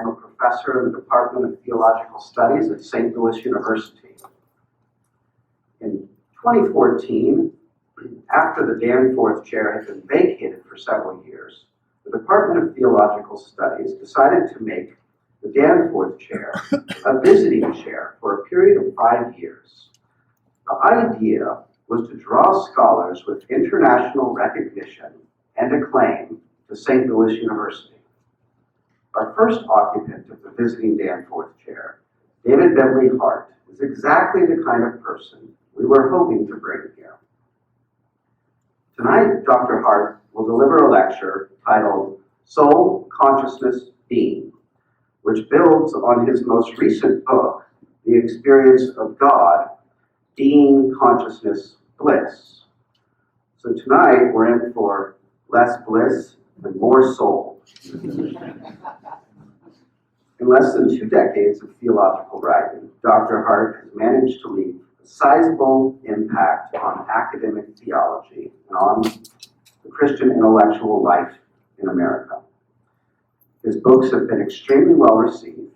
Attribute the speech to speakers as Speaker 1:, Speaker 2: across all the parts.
Speaker 1: I'm a professor in the Department of Theological Studies at St. Louis University. In 2014, after the Danforth chair had been vacated for several years, the Department of Theological Studies decided to make the Danforth chair a visiting chair for a period of 5 years. The idea was to draw scholars with international recognition and acclaim to St. Louis University. Our first occupant of the visiting Danforth chair, David Bentley Hart, is exactly the kind of person we were hoping to bring here. Tonight, Dr. Hart will deliver a lecture titled Soul, Consciousness, Being, which builds on his most recent book, The Experience of God, Being, Consciousness, Bliss. So tonight, we're in for less bliss and more soul. In less than 2 decades of theological writing, Dr. Hart has managed to leave a sizable impact on academic theology and on the Christian intellectual life in America. His books have been extremely well received,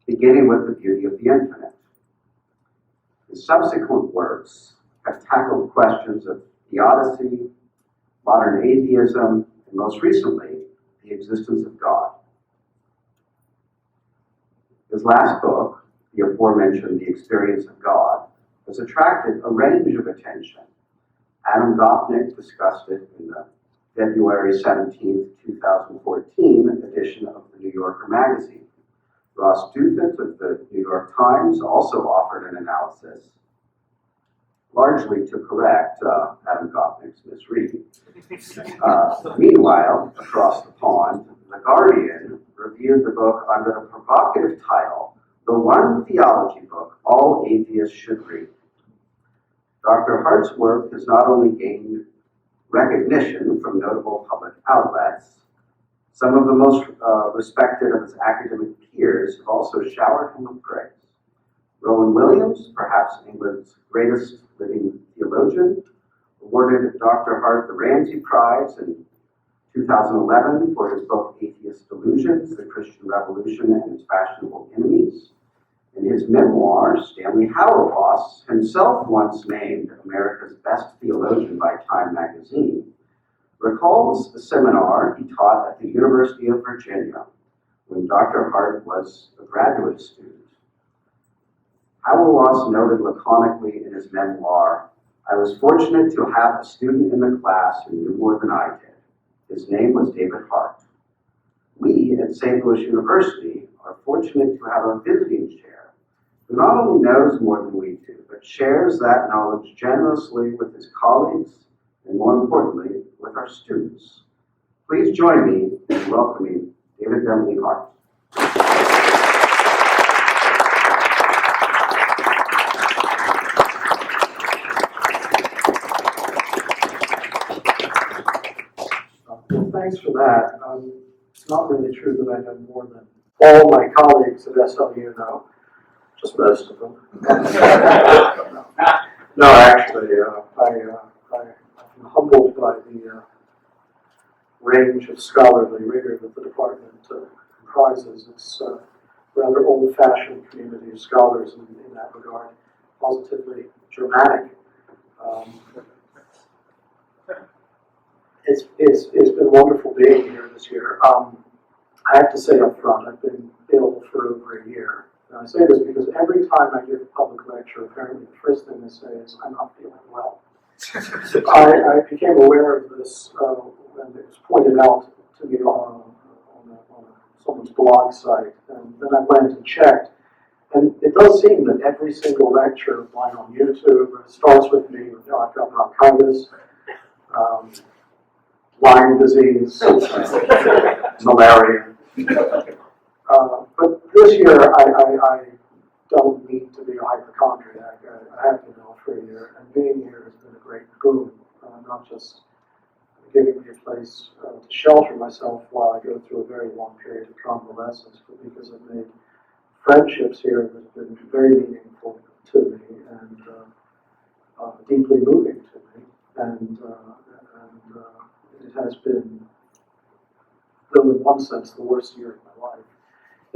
Speaker 1: beginning with The Beauty of the Infinite. His subsequent works have tackled questions of theodicy, modern atheism, and most recently, the existence of God. His last book, the aforementioned The Experience of God, has attracted a range of attention. Adam Gopnik discussed it in the February 17, 2014 edition of the New Yorker magazine. Ross Douthat of the New York Times also offered an analysis, largely to correct Adam Gopnik's misreading. Meanwhile, across the pond, The Guardian reviewed the book under the provocative title, The One Theology Book All Atheists Should Read. Dr. Hart's work has not only gained recognition from notable public outlets, some of the most respected of his academic peers have also showered him with praise. Rowan Williams, perhaps England's greatest living theologian, awarded Dr. Hart the Ramsay Prize in 2011 for his book Atheist Delusions, The Christian Revolution and Its Fashionable Enemies. In his memoir, Stanley Hauerwas, himself once named America's best theologian by Time magazine, recalls a seminar he taught at the University of Virginia when Dr. Hart was a graduate student. Hauerwas noted laconically in his memoir, "I was fortunate to have a student in the class who knew more than I did. His name was David Hart. We at St. Louis University are fortunate to have a visiting chair who not only knows more than we do, but shares that knowledge generously with his colleagues and, more importantly, with our students. Please join me in welcoming David Bentley Hart."
Speaker 2: Well, thanks for that. It's not really true that I know more than all my colleagues at SLU know, just most of them. No, actually, I'm humbled by the range of scholarly rigor that the department comprises. It's a rather old-fashioned community of scholars in that regard, positively dramatic. It's been wonderful being here this year. I have to say up front, I've been ill for over a year. And I say this because every time I give a public lecture, apparently the first thing they say is, "I'm not feeling well." I became aware of this when it was pointed out to me on someone's blog site, and then I went and checked. And it does seem that every single lecture of mine on YouTube starts with me, I've got bronchitis, Lyme disease, malaria. But this year, I don't need to be a hypochondriac. I have been ill for a year, and being here has been a great boon, not just giving me a place to shelter myself while I go through a very long period of convalescence, but because I've made friendships here that have been very meaningful to me and deeply moving to me, and it has been, though in one sense, the worst year of my life.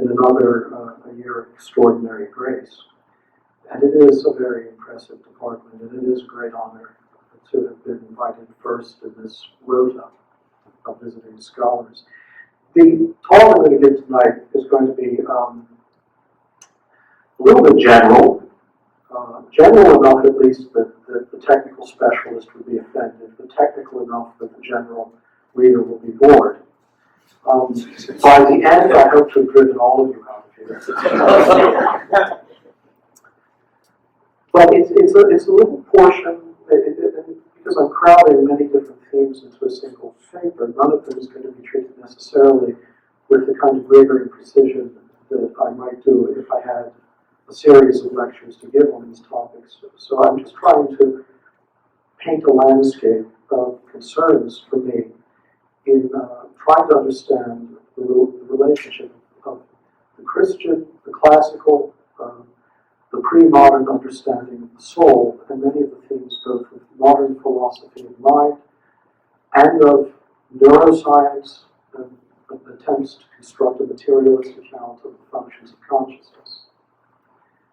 Speaker 2: in another a year of extraordinary grace. And it is a very impressive department, and it is a great honor to have been invited first in this rota of visiting scholars. The talk I'm going to give tonight is going to be a little bit general, general enough at least that the technical specialist would be offended, but technical enough that the general reader will be bored. By the end, I hope to have driven all of you out of here. But it's a little portion, because I'm crowding many different themes into a single paper, none of them is going to be treated necessarily with the kind of rigor and precision that I might do if I had a series of lectures to give on these topics. So I'm just trying to paint a landscape of concerns for me in trying to understand the relationship of the Christian, the classical, the pre-modern understanding of the soul, and many of the themes both of modern philosophy of mind and of neuroscience and attempts to construct a materialist account of the functions of consciousness.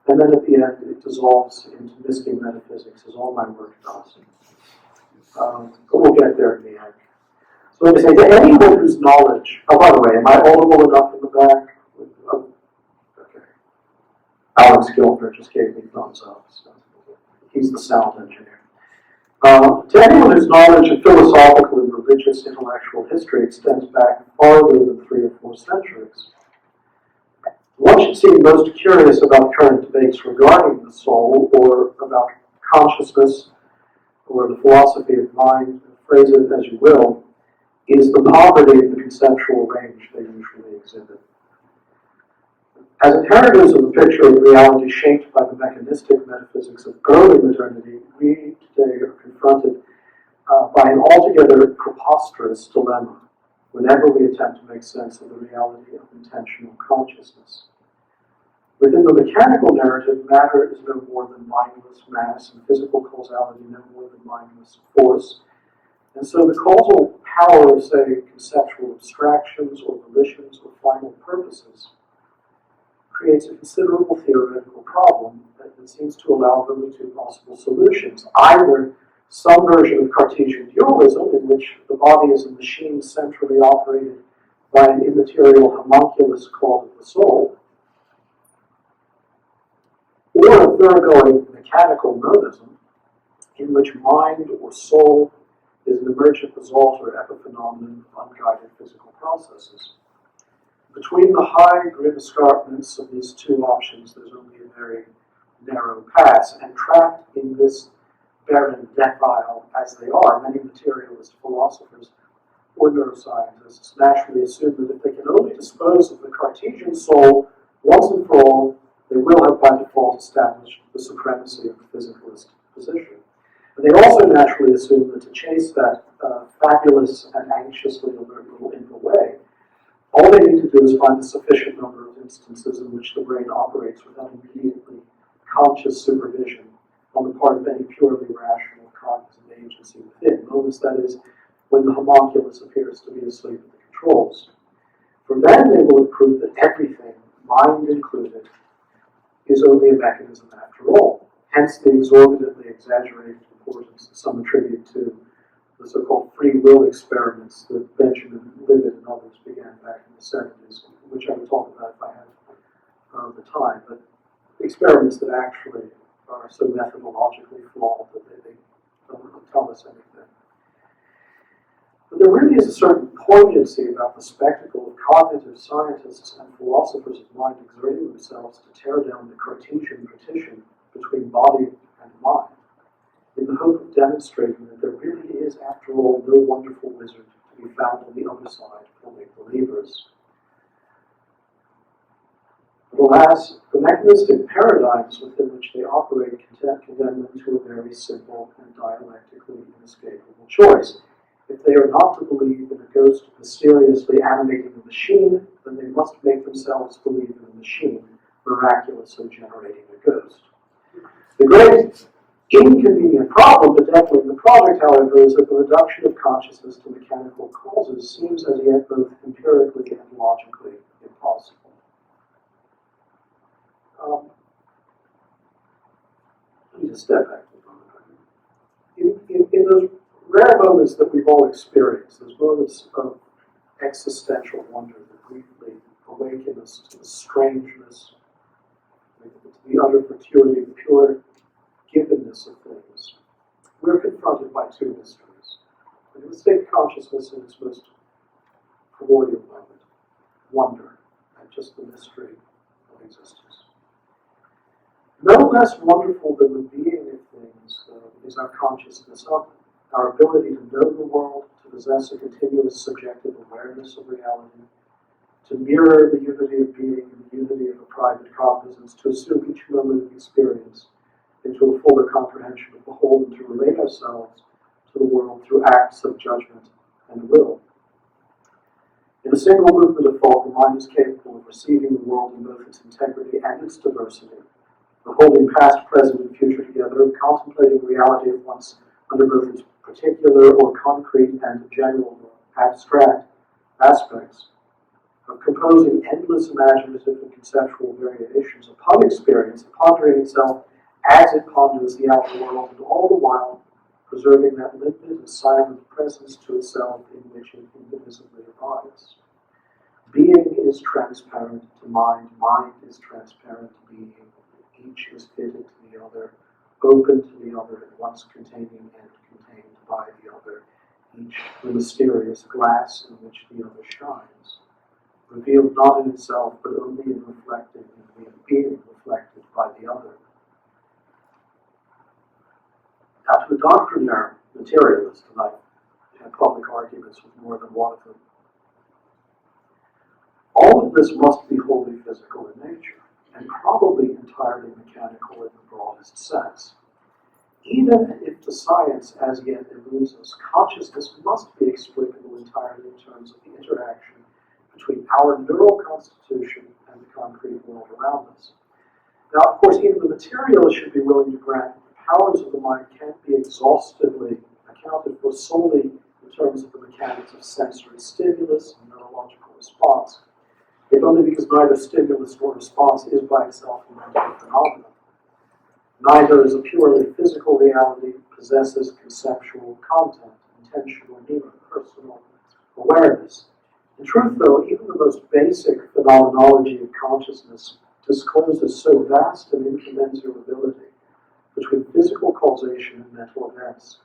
Speaker 2: And then at the end, it dissolves into misty metaphysics, as all my work does. But we'll get there in the end. So let me say, to anyone whose knowledge, oh, by the way, am I audible enough in the back? Oh, okay. Alex Gilbert just gave me thumbs up, so he's the sound engineer. To anyone whose knowledge of philosophical and religious intellectual history extends back farther than 3 or 4 centuries, what should seem most curious about current debates regarding the soul, or about consciousness, or the philosophy of mind, phrase it as you will, is the poverty of the conceptual range they usually exhibit. As inheritors of the picture of reality shaped by the mechanistic metaphysics of early modernity, we today are confronted by an altogether preposterous dilemma whenever we attempt to make sense of the reality of intentional consciousness. Within the mechanical narrative, matter is no more than mindless mass, and physical causality no more than mindless force. And so the causal power of, say, conceptual abstractions or volitions or final purposes creates a considerable theoretical problem that seems to allow only 2 possible solutions. Either some version of Cartesian dualism, in which the body is a machine centrally operated by an immaterial homunculus called the soul, or a thoroughgoing mechanical monism, in which mind or soul is an emergent result or epiphenomenon of unguided physical processes. Between the high grim escarpments of these 2 options, there's only a very narrow pass, and trapped in this barren defile as they are, many materialist philosophers or neuroscientists naturally assume that if they can only dispose of the Cartesian soul once and for all, they will have by default established the supremacy of the physicalist position. And they also naturally assume that to chase that fabulous and anxiously alert little imp away, all they need to do is find a sufficient number of instances in which the brain operates without immediately conscious supervision on the part of any purely rational cognizant agency within. Notice that is when the homunculus appears to be asleep at the controls. For then they will have proved that everything, mind included, is only a mechanism after all. Hence the exorbitantly exaggerated importance that some attribute to the so-called free will experiments that Benjamin Libet and others began back in the 70s, which I would talk about if I had the time, but experiments that actually are so methodologically flawed that they don't really tell us anything. But there really is a certain poignancy about the spectacle of cognitive scientists and philosophers of mind exerting themselves to tear down the Cartesian partition between body and mind, in the hope of demonstrating that there really is, after all, no wonderful wizard to be found on the other side for make believers. But alas, the mechanistic paradigms within which they operate condemn them to a very simple and dialectically inescapable choice. If they are not to believe in a ghost mysteriously animating the machine, then they must make themselves believe in a machine miraculously generating a ghost. The great inconvenient problem, but definitely the project, however, is that the reduction of consciousness to mechanical causes seems as yet both empirically and logically impossible. Let me just step back for a moment. In those rare moments that we've all experienced, those moments of existential wonder that briefly awaken us to the strangeness, to the utter fortuity, the pure givenness of things, we're confronted by two mysteries. In the state of consciousness in its most primordial moment, wonder at just the mystery of existence. No less wonderful than the being of things, though, is our consciousness of them, our ability to know the world, to possess a continuous subjective awareness of reality, to mirror the unity of being and the unity of a private cognizance, to assume each moment of experience into a fuller comprehension of the whole, and to relate ourselves to the world through acts of judgment and will. In a single movement of thought, the mind is capable of receiving the world in both its integrity and its diversity, of holding past, present, and future together, of contemplating reality at once under both its particular or concrete and general or abstract aspects, of composing endless imaginative and conceptual variations upon experience, of pondering itself as it ponders the outer world, and all the while preserving that limpid and silent presence to itself in which it indivisibly abides. Being is transparent to mind, mind is transparent to being, each is fitted to the other, open to the other, at once containing and contained by the other, each the mysterious glass in which the other shines, revealed not in itself, but only in reflecting and being reflected by the other. Now, to a doctrinaire materialist, and I've had public arguments with more than one of them, all of this must be wholly physical in nature, and probably entirely mechanical in the broadest sense. Even if the science as yet eludes us, consciousness must be explicable entirely in terms of the interaction between our neural constitution and the concrete world around us. Now, of course, even the materialist should be willing to grant that the powers of the mind can't be exhaustively accounted for solely in terms of the mechanics of sensory stimulus and neurological response, if only because neither stimulus nor response is by itself a mental phenomenon. Neither is a purely physical reality, possesses conceptual content, intentional meaning, personal awareness. In truth, though, even the most basic phenomenology of consciousness discloses so vast an incommensurability between physical causation and mental events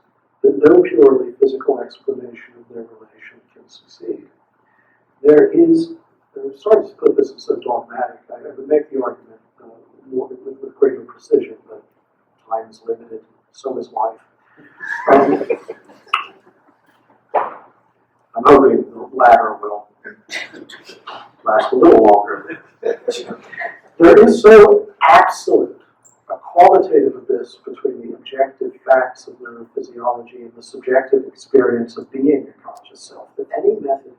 Speaker 2: that no purely physical explanation of their relation can succeed. There is, I'm sorry to put this in so dogmatic, I would make the argument with greater precision, but time is limited, so is life. I'm hoping the latter will last a little longer. There is so absolute a qualitative abyss between the objective facts of neurophysiology and the subjective experience of being a conscious self that any method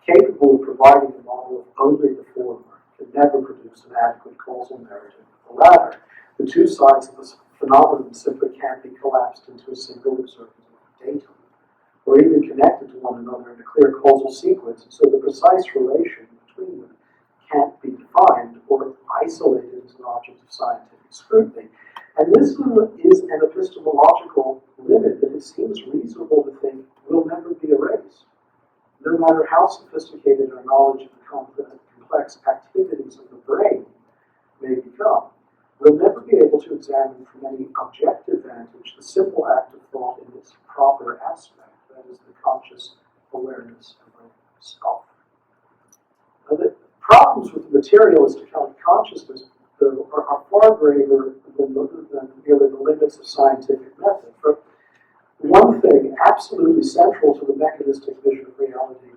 Speaker 2: capable of providing a model of only the former can never produce an adequate causal narrative of the latter. The two sides of this phenomenon simply can't be collapsed into a single observable datum, or even connected to one another in a clear causal sequence, and so the precise relation between them can't be defined or isolated as an object of scientific scrutiny. And this is an epistemological limit that it seems reasonable to think will never be erased. No matter how sophisticated our knowledge of the complex activities of the brain may become, we'll never be able to examine from any objective vantage the simple act of thought in its proper aspect, that is, the conscious awareness of self. Now, the problems with the materialist account of consciousness, though, are far greater than merely the limits of scientific method. For one thing absolutely central to the mechanistic vision of reality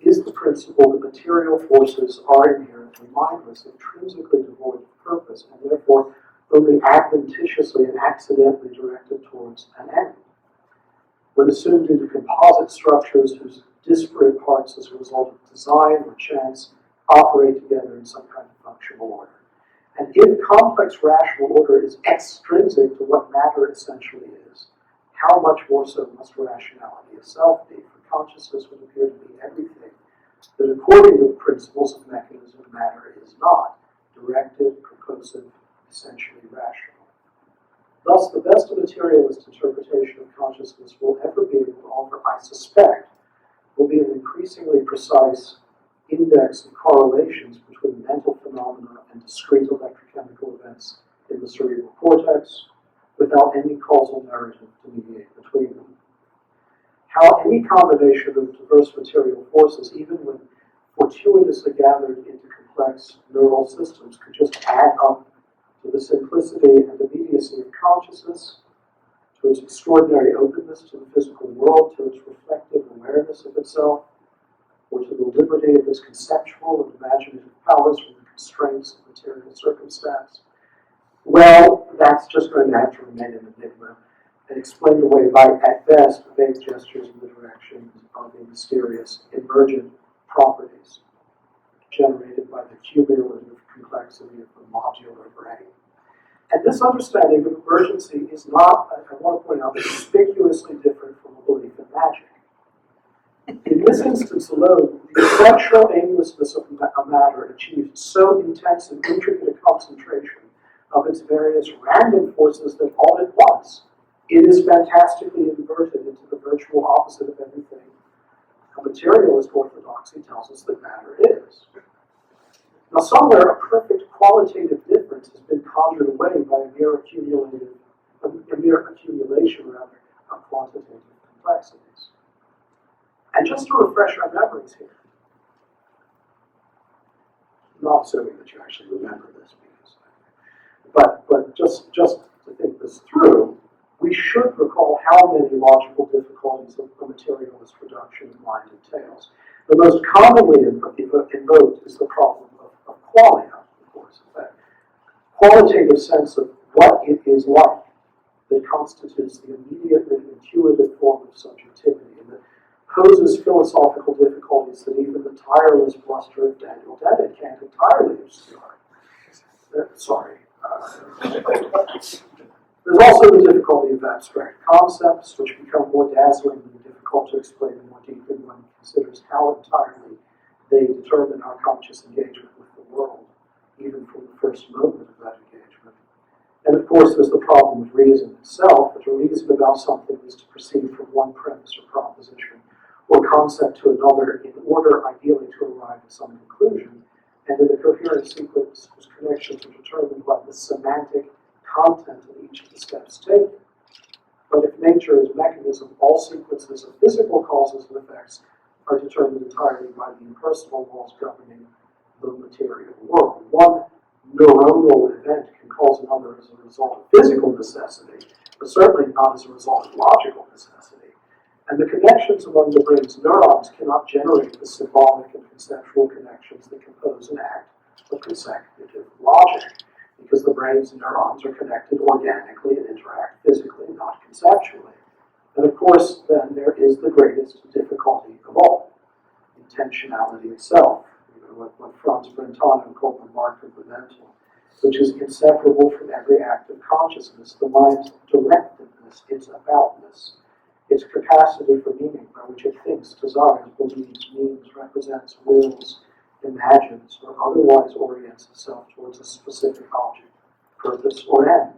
Speaker 2: is the principle that material forces are inherently mindless, intrinsically devoid of purpose, and therefore only adventitiously and accidentally directed towards an end. When assumed into composite structures whose disparate parts as a result of design or chance operate together in some kind of functional order. And if complex rational order is extrinsic to what matter essentially is, how much more so must rationality itself be? For consciousness would appear to be everything that, according to the principles of mechanism, matter is not, directed, purposive, essentially rational. Thus, the best a materialist interpretation of consciousness will ever be able to offer, I suspect, will be an increasingly precise index of correlations between mental phenomena and discrete electrochemical events in the cerebral cortex, without any causal narrative to mediate between them. How any combination of diverse material forces, even when fortuitously gathered into complex neural systems, could just add up to the simplicity and immediacy of consciousness, to its extraordinary openness to the physical world, to its reflective awareness of itself, or to the liberty of its conceptual and imaginative powers from the constraints of material circumstance. Well, that's just going to have to remain an enigma and explained away by, at best, vague gestures in the direction of the mysterious emergent properties generated by the cumulative complexity of the modular brain. And this understanding of emergency is not, I want to point out, conspicuously different from a belief in magic. In this instance alone, the essential aimlessness of matter achieves so intense and intricate a concentration of its various random forces that all at once it is fantastically inverted into the virtual opposite of everything a materialist orthodoxy tells us that matter is. Now, somewhere a perfect qualitative difference has been conjured away by a mere accumulation of quantitative complexities. And just to refresh our memories here, not assuming that you actually remember this, but just to think this through, we should recall how many logical difficulties a materialist reduction of mind entails. The most commonly invoked is the problem of qualia, of course, that qualitative sense of what it is like that constitutes the immediately intuitive form of subjectivity, and that poses philosophical difficulties that even the tireless bluster of Daniel Dennett can't entirely obscure. Sorry. There's also the difficulty of abstract concepts, which become more dazzlingly difficult to explain more deeply when one considers how entirely they determine our conscious engagement with the world, even from the first moment of that engagement. And of course, there's the problem of reason itself, that to reason about something is to proceed from one premise or proposition or concept to another in order, ideally, to arrive at some conclusion, and in a coherent sequence whose connections are determined by the semantic content of each of the steps taken. But if nature is mechanism, all sequences of physical causes and effects are determined entirely by the impersonal laws governing the material world. One neuronal event can cause another as a result of physical necessity, but certainly not as a result of logical necessity. And the connections among the brain's neurons cannot generate the symbolic and conceptual connections that compose an act of consecutive logic, because the brain's neurons are connected organically and interact physically, not conceptually. And of course, then there is the greatest difficulty of all, intentionality itself, what Franz Brentano called the mark of the mental, which is inseparable from every act of consciousness, the mind's directedness, its aboutness, its capacity for meaning, by which it thinks, desires, believes, means, represents, wills, imagines, or otherwise orients itself towards a specific object, purpose, or end.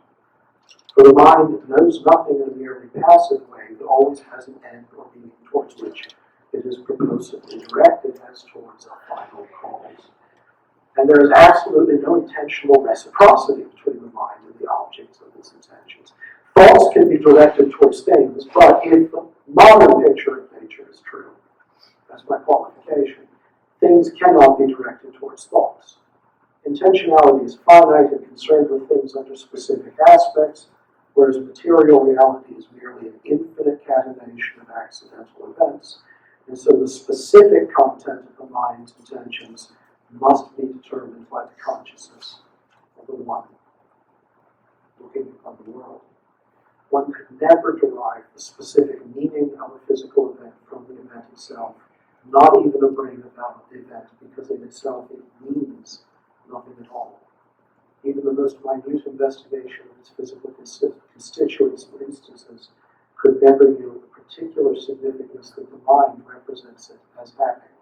Speaker 2: For the mind knows nothing in a merely passive way, but always has an end or meaning towards which it is purposefully directed as towards a final cause. And there is absolutely no intentional reciprocity between the mind and the objects of its intentions. Thoughts can be directed towards things, but if the modern picture of nature is true, that's my qualification, things cannot be directed towards thoughts. Intentionality is finite and concerned with things under specific aspects, whereas material reality is merely an infinite catenation of accidental events, and so the specific content of the mind's intentions must be determined by the consciousness of the one looking upon the world. One could never derive the specific meaning of a physical event from the event itself, not even a brain about the event, because in itself it means nothing at all. Even the most minute investigation of its physical constituents and instances could never yield the particular significance that the mind represents it as having.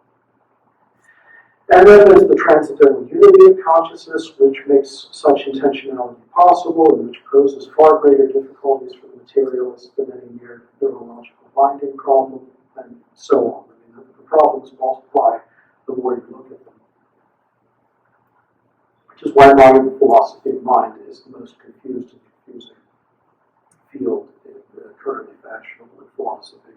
Speaker 2: And then there's the transcendental unity of consciousness, which makes such intentionality possible and which poses far greater difficulties for the materialist than any mere neurological binding problem, and so on. I mean, the problems multiply the more you look at them. Which is why modern philosophy of mind is the most confused and confusing field currently fashionable in philosophy.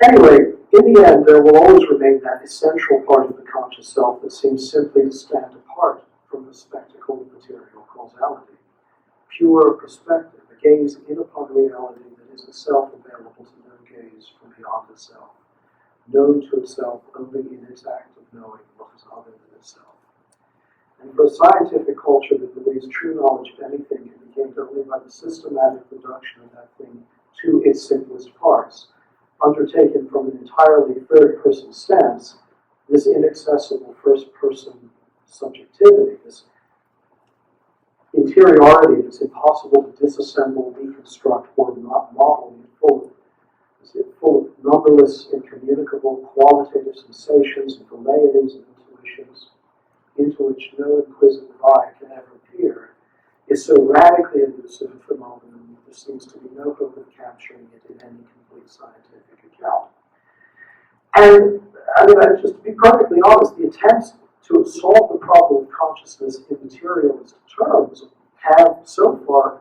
Speaker 2: Anyway, in the end, there will always remain that essential part of the conscious self that seems simply to stand apart from the spectacle of material causality. Pure perspective, a gaze in upon reality that is itself available to no gaze from beyond itself, known to itself only in its act of knowing what is other than itself. And for a scientific culture that believes true knowledge of anything can be gained only by the systematic reduction of that thing to its simplest parts, undertaken from an entirely third-person stance, this inaccessible first-person subjectivity, this interiority that's impossible to disassemble, reconstruct, or not model, full of numberless, incommunicable, qualitative sensations and varieties and intuitions, into which no inquisitive eye can ever peer, is so radically elusive a phenomenon that there seems to be no hope of capturing it in any complete scientific account. And I mean, just to be perfectly honest, the attempts to solve the problem of consciousness in materialist terms have so far,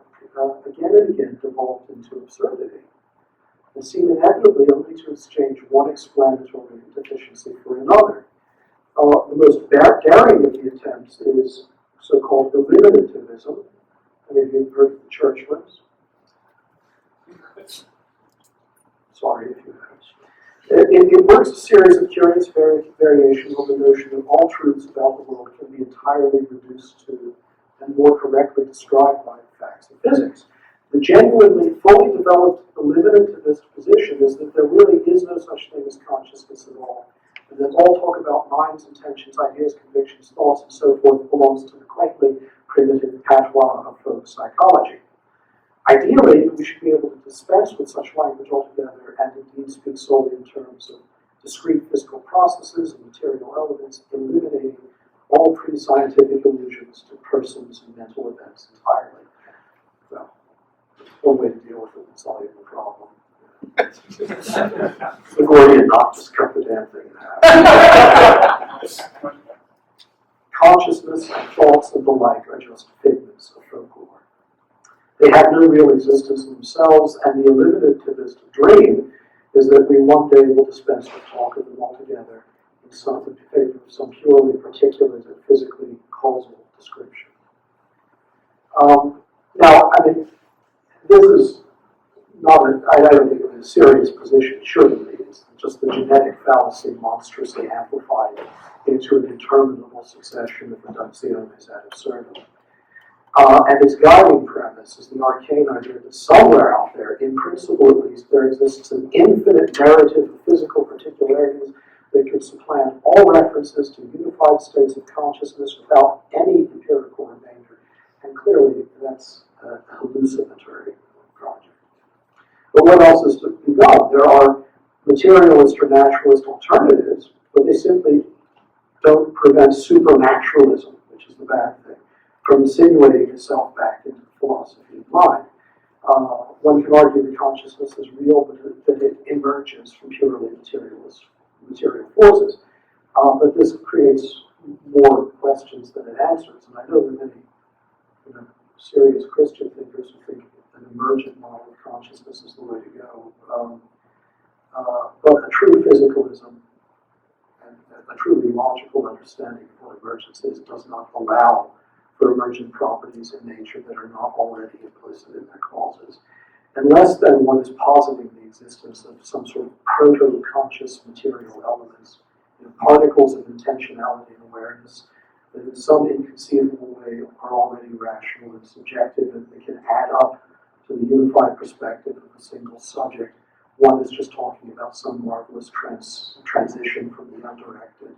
Speaker 2: again and again, devolved into absurdity and seem inevitably only to exchange one explanatory deficiency for another. The most daring of the attempts is so-called eliminativism. Any of you have heard of the Churchlings? Sorry if you have. It works a series of curious variations on the notion that all truths about the world can be entirely reduced to and more correctly described by the facts of physics. The genuinely fully developed eliminativist position is that there really is no such thing as consciousness at all, and that all talk about minds, intentions, ideas, convictions, thoughts, and so forth belongs to the quaintly primitive patois of folk psychology. Ideally, we should be able to dispense with such language altogether and indeed speak solely in terms of discrete physical processes and material elements, eliminating all pre-scientific allusions to persons and mental events entirely. Well, one way to deal with an insoluble problem. The Gordian knot, just cut the damn thing in half. Consciousness, thoughts, and the like are just figments of folklore. They have no real existence in themselves, and the eliminativist dream is that we one day will dispense with talk of them altogether in favor of some purely particulate and physically causal description. Now, I mean, this is not I don't think it's a serious position, it shouldn't be. It's just the genetic fallacy monstrously amplified into an interminable succession of reductiones ad absurdum. And its guiding premise is the arcane idea that somewhere out there, in principle at least, there exists an infinite narrative of physical particularities that could supplant all references to unified states of consciousness without any empirical remainder. And clearly, that's a hallucinatory project. But what else is to be done? There are materialist or naturalist alternatives, but they simply don't prevent supernaturalism, which is the bad thing, from insinuating itself back into the philosophy of mind. One can argue that consciousness is real, but that it emerges from purely material forces. But this creates more questions than it answers. And I know that many serious Christian thinkers who think an emergent model of consciousness is the way to go. But a true physicalism and a truly logical understanding of what emergence is does not allow for emergent properties in nature that are not already implicit in their causes, unless then one is positing the existence of some sort of proto-conscious material elements, particles of intentionality and awareness that in some inconceivable way are already rational and subjective, and they can add up to the unified perspective of a single subject. One is just talking about some marvelous transition from the undirected,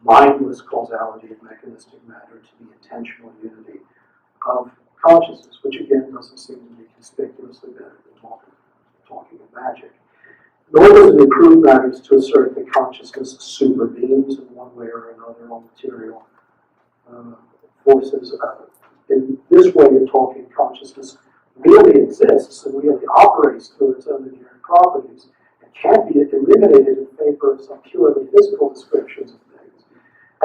Speaker 2: mindless causality of mechanistic matter to the intentional unity of consciousness, which again doesn't seem to be conspicuously better than talking of magic. Nor does it improve matters to assert that consciousness supervenes in one way or another on material forces. In this way of talking, consciousness really exists and really operates through its own inherent properties and can't be eliminated in favor of some purely physical descriptions of things.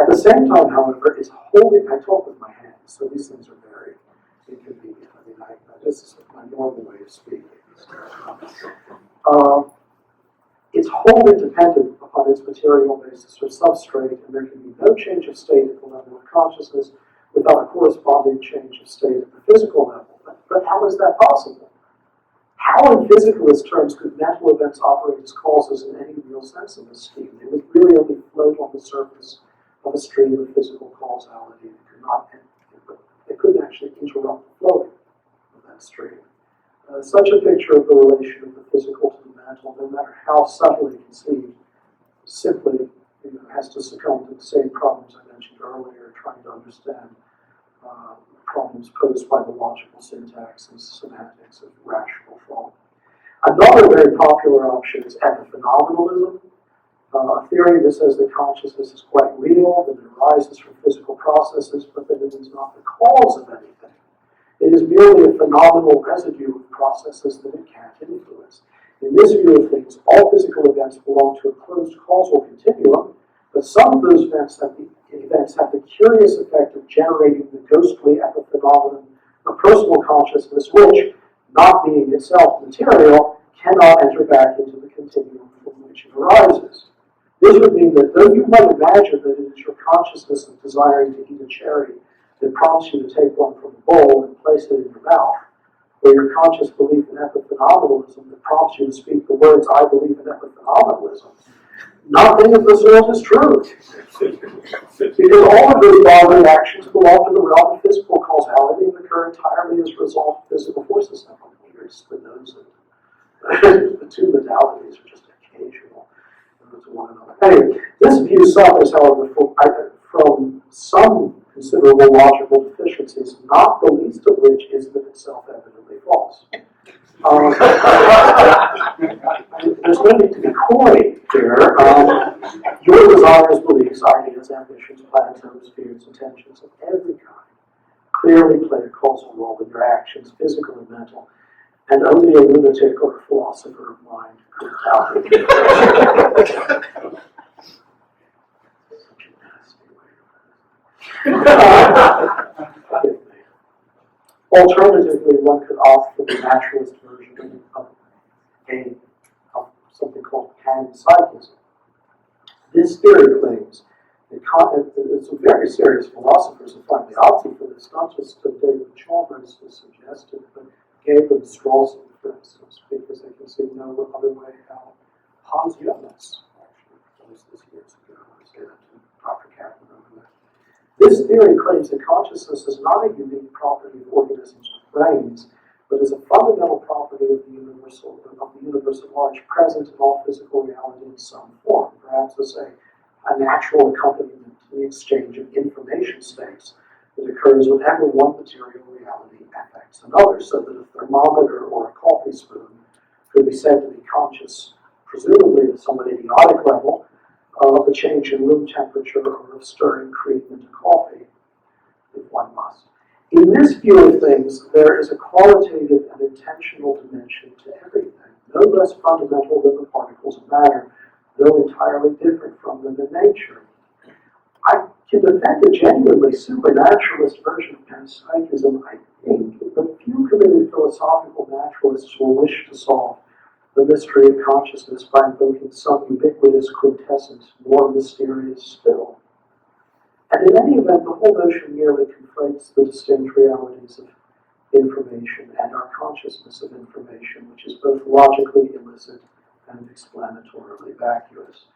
Speaker 2: At the same time, however, it's holding, I talk with my hands, so these things are very inconvenient. I mean, this is my normal way of speaking. It's wholly dependent upon its material basis or substrate, and there can be no change of state at the level of consciousness without a corresponding change of state at the physical level. But how is that possible? How in physicalist terms could mental events operate as causes in any real sense of this scheme? They would really only float on the surface of a stream of physical causality. They couldn't actually interrupt the flow of that stream. Such a picture of the relation of the physical to the mental, no matter how subtly conceived, simply has to succumb to the same problems I mentioned earlier, trying to understand problems posed by the logical syntax and semantics of rational thought. Another very popular option is epiphenomenalism, a theory that says that consciousness is quite real, that it arises from physical processes, but that it is not the cause of anything. It is merely a phenomenal residue of processes that it can't influence. In this view of things, all physical events belong to a closed causal continuum, but some of those events have the curious effect of generating the ghostly epiphenomenon of personal consciousness, which, not being itself material, cannot enter back into the continuum from which it arises. This would mean that though you might imagine that it is your consciousness of desiring to eat a cherry that prompts you to take one from the bowl and place it in your mouth, or your conscious belief in epiphenomenalism that prompts you to speak the words, I believe in epiphenomenalism, nothing of the sort is true. Because all of those bodily actions belong to the realm of physical causality and occur entirely as a result of physical forces. Now, here's the nose and the two modalities are just occasional to one another. Anyway, this view suffers, however, from some considerable logical deficiencies, not the least of which is that it's self-evidently false. There's no need to be coy here. Your desires, beliefs, ideas, ambitions, plans, hopes, fears, intentions of every kind clearly play a causal role in your actions, physical and mental, and only a lunatic or a philosopher of mind could doubt it. Alternatively, one could opt for the naturalist version of something called panpsychism. This theory claims that some very serious philosophers have finally opted for this, not just David Chalmers has suggested, but Gabriel Strawson, for instance, because they can see no other way how Hans Jonas actually was this years ago. I say that to Dr. Kaplan over there. This theory claims that consciousness is not a unique property of organisms with brains, but is a fundamental property of the universe at large, present in all physical reality in some form, perhaps as a natural accompaniment to the exchange of information states that occurs whenever one material reality affects another, so that a thermometer or a coffee spoon could be said to be conscious, presumably at some idiotic level, of a change in room temperature or of stirring cream into coffee, if one must. In this view of things, there is a qualitative and intentional dimension to everything, no less fundamental than the particles of matter, though entirely different from them in nature. I can defend a genuinely supernaturalist version of panpsychism, I think, but few committed philosophical naturalists will wish to solve the mystery of consciousness by invoking some ubiquitous, quintessent, more mysterious still. And in any event, the whole notion merely conflates the distinct realities of information and our consciousness of information, which is both logically illicit and explanatorily vacuous.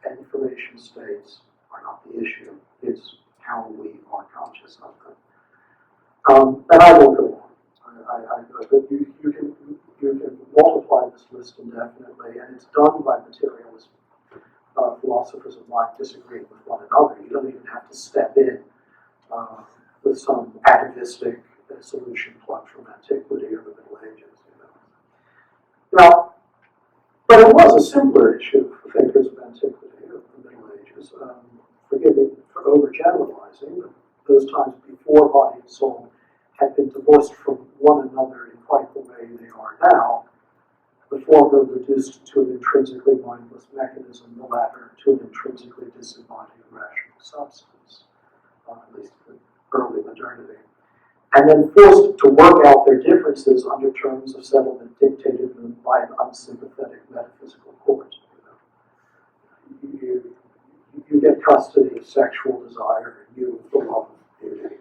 Speaker 2: Information states are not the issue, it's how we are conscious of them. And I won't go on. You can multiply this list indefinitely, and it's done by materialist philosophers of mind disagreeing with one another. You don't even have to step in with some atavistic solution plucked from antiquity or the Middle Ages. Now, but it was was a simpler issue for thinkers of antiquity, of the Middle Ages. Forgive me for overgeneralizing, but those times before body and soul had been divorced from one another in quite the way they are now. The former reduced to an intrinsically mindless mechanism, the latter to an intrinsically disembodied rational substance, at least in early modernity. And then forced to work out their differences under terms of settlement dictated by an unsympathetic metaphysical court. You get custody of sexual desire, and you the love of beauty.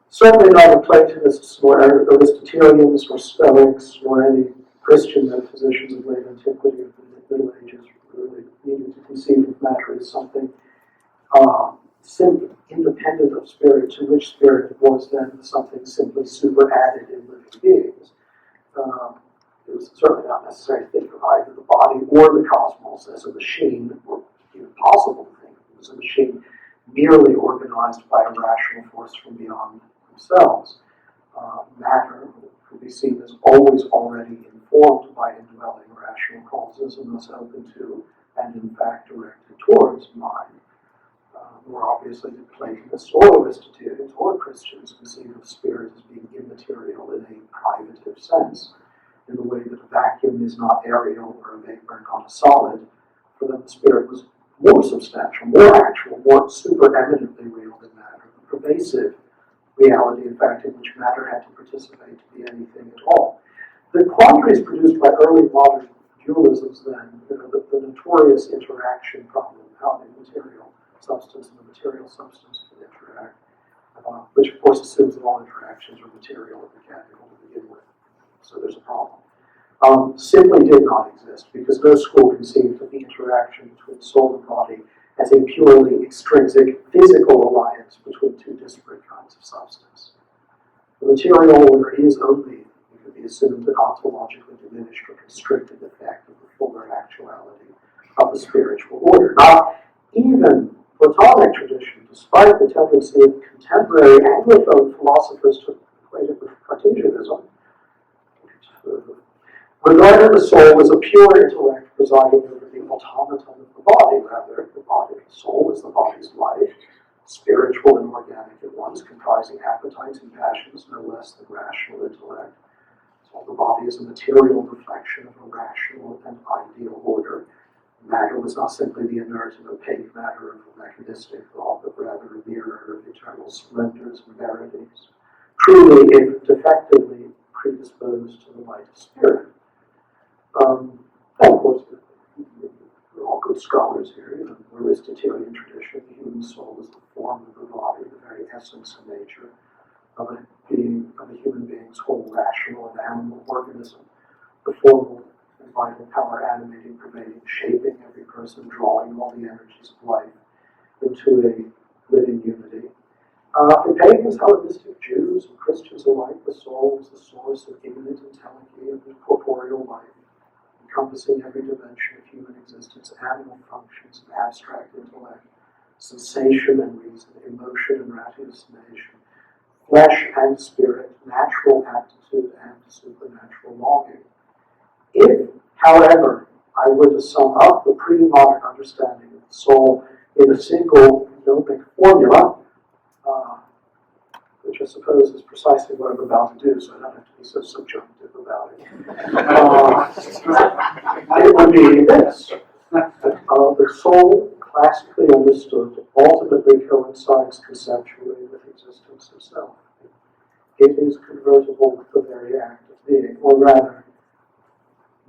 Speaker 2: Certainly not the Platonists, nor Aristotelians, nor Stoics, nor any Christian metaphysicians of late antiquity of the Middle Ages really needed to conceive of matter as something simply independent of spirit, to which spirit was then something simply superadded in living beings. It was certainly not necessary to think of either the body or the cosmos as a machine, or even possible to think of it as a machine merely organized by a rational force from beyond themselves. Matter could be seen as always already informed by indwelling rational causes and thus open to, and in fact directed towards, mind. More obviously, the Platonists or Aristotelians or Christians conceive of spirit as being immaterial in a privative sense, in the way that a vacuum is not aerial or a vapor not a solid. For them, the spirit was more substantial, more actual, more supereminently real than matter, the pervasive reality, in fact, in which matter had to participate to be anything at all. The quandaries produced by early modern dualisms then, the notorious interaction problem, how the material substance and the material substance can interact, which of course assumes that all interactions are material and mechanical to begin with. So there's a problem. Simply did not exist because no school conceived of the interaction between soul and body as a purely extrinsic physical alliance between two disparate kinds of substance. The material order is only, it could be assumed, an ontologically diminished or constricted effect of the fuller actuality of the spiritual order. Not even Platonic tradition, despite the tendency of contemporary Anglophone philosophers to equate it with Cartesianism, regarded the soul as a pure intellect presiding over the automaton of the body. Rather, the body of the soul is the body's life, spiritual and organic at once, comprising appetites and passions no less than rational intellect. So the body is a material reflection of a rational and ideal order. Matter was not simply the inert and opaque matter of a mechanistic thought, but rather a mirror of eternal splendors and verities, truly, if defectively, predisposed to the light of spirit. And of course, we're all good scholars here. In the Aristotelian tradition, the human soul is the form of the body, the very essence and nature of a human being's whole rational and animal organism, the formal and vital power animating, pervading, shaping every person, drawing all the energies of life into a living unity. For pagans, Hellenistic Jews, and Christians alike, the soul is the source of immanent entelechy of the corporeal life, encompassing every dimension of human existence, animal functions and abstract intellect, sensation and reason, emotion and ratiocination, flesh and spirit, natural aptitude and supernatural longing. If, however, I were to sum up the pre-modern understanding of the soul in a single gnomic formula, which I suppose is precisely what I'm about to do, so I don't have to be so subjunctive about it. It would be this. The soul, classically understood, ultimately coincides conceptually with existence itself. It is convertible with the very act of being, or rather,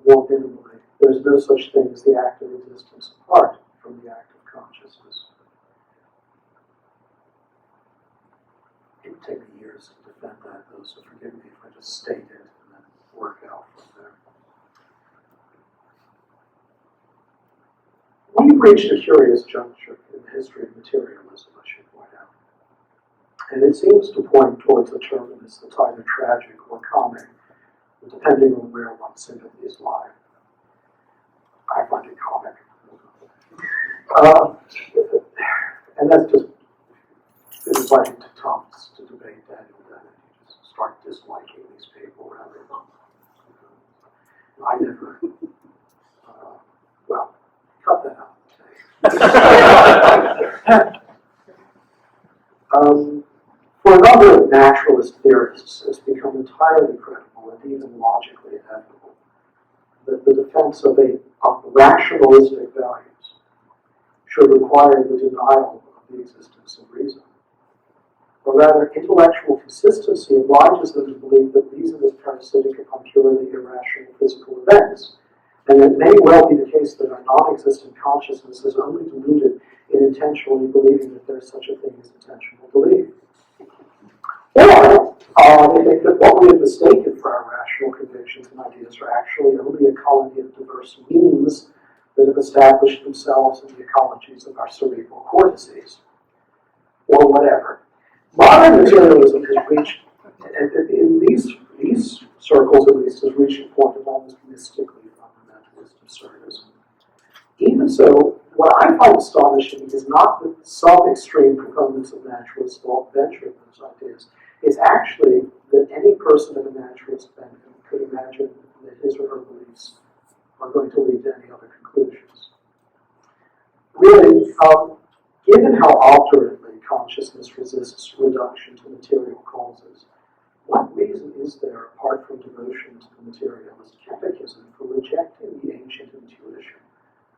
Speaker 2: more minimally, there is no such thing as the act of existence apart from the act of consciousness. It would take me years to defend that, though, so forgive me if I just state it and then work out from there. We've reached a curious juncture in the history of materialism, I should point out. And it seems to point towards a terminus that's either tragic or comic, depending on where one's sympathies lie. I find it comic. And that's just inviting to Thomas to debate that, and then he just start disliking these people rather than, I never, well, cut that out. For a number of naturalist theorists, it's become entirely credible and even logically inevitable that the defense of rationalistic values should require the denial of the existence of reason. Or rather, intellectual consistency obliges them to believe that reason is parasitic upon purely irrational physical events, and it may well be the case that our non-existent consciousness is only deluded in intentionally believing that there is such a thing as intentional belief. Or they think that what we have mistaken for our rational convictions and ideas are actually only a colony of diverse memes that have established themselves in the ecologies of our cerebral cortices, or whatever. Modern materialism has reached, in these circles at least, has reached a point of almost mystically fundamentalist absurdism. Even so, what I find astonishing is not that some extreme proponents of naturalist thought venture those ideas. It's actually that any person of a naturalist bent could imagine that his or her beliefs are going to lead to any other conclusions. Really, given how obdurately consciousness resists reduction to material causes, what reason is there, apart from devotion to the materialist catechism, for rejecting the ancient intuition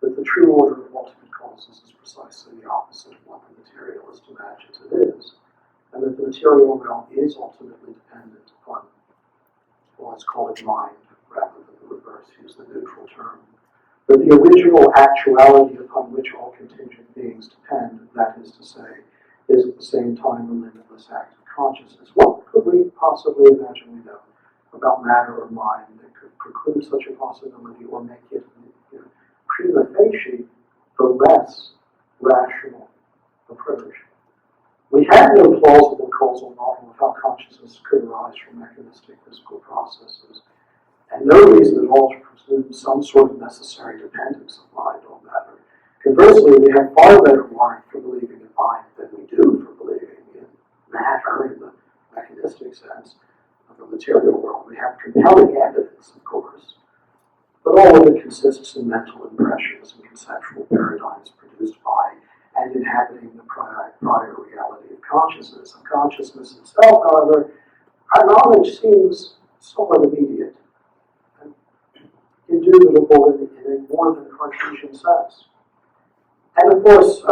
Speaker 2: that the true order of ultimate causes is precisely the opposite of what the materialist imagines it is, and that the material realm is ultimately dependent upon, well, let's call it mind, rather than the reverse, use the neutral term. But the original actuality upon which all contingent beings depend, that is to say, is at the same time a limitless act of consciousness. What could we possibly imagine we know about matter or mind that could preclude such a possibility or make it, prima facie, the less rational approach? We have no plausible causal model of how consciousness could arise from mechanistic physical processes, and no reason at all to presume some sort of necessary dependence of mind on matter. Conversely, we have far better warrant for believing in mind than we do for believing in matter in the mechanistic sense of the material world. We have compelling evidence, of course, but all of it consists in mental impressions and conceptual paradigms produced by and inhabiting the prior reality of consciousness. Of consciousness itself, however, our knowledge seems somewhat immediate and indubitable in a more than Cartesian sense. And of course,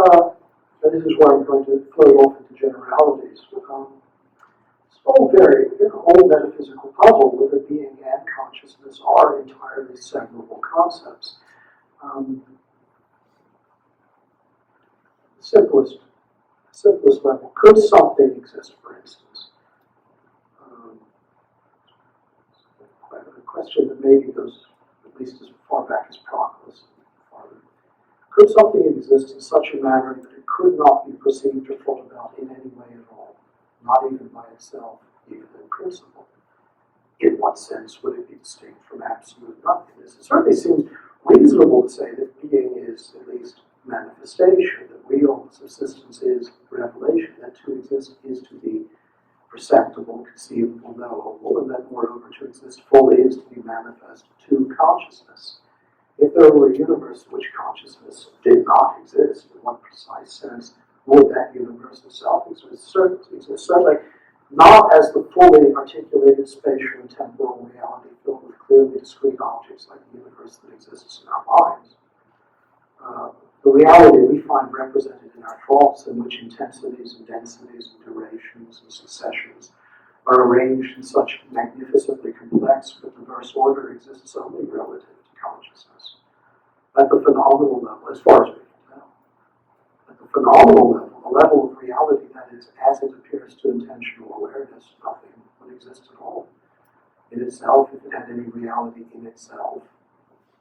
Speaker 2: and this is where I'm going to float off into generalities. It's all very old metaphysical puzzle whether being and consciousness are entirely separable concepts. Simplest level. Could something exist, for instance? A question that maybe goes at least as far back as Proclus. Could something exist in such a manner that it could not be perceived or thought about in any way at all, not even by itself, even in principle? In what sense would it be distinct from absolute nothingness? It certainly seems reasonable to say that being is at least manifestation, that real subsistence is revelation, that to exist is to be perceptible, conceivable, knowable, and that moreover to exist fully is to be manifest to consciousness. If there were a universe in which consciousness did not exist, in what precise sense would that universe itself exist? Certainly not as the fully articulated spatial and temporal reality filled with clearly discrete objects like the universe that exists in our minds. The reality we find represented in our thoughts, in which intensities and densities and durations and successions are arranged in such magnificently complex but diverse order, exists only relative to consciousness. At the phenomenal level, as far as we can tell, at the phenomenal level, a level of reality that is as it appears to intentional awareness, nothing would exist at all. In itself, if it had any reality in itself,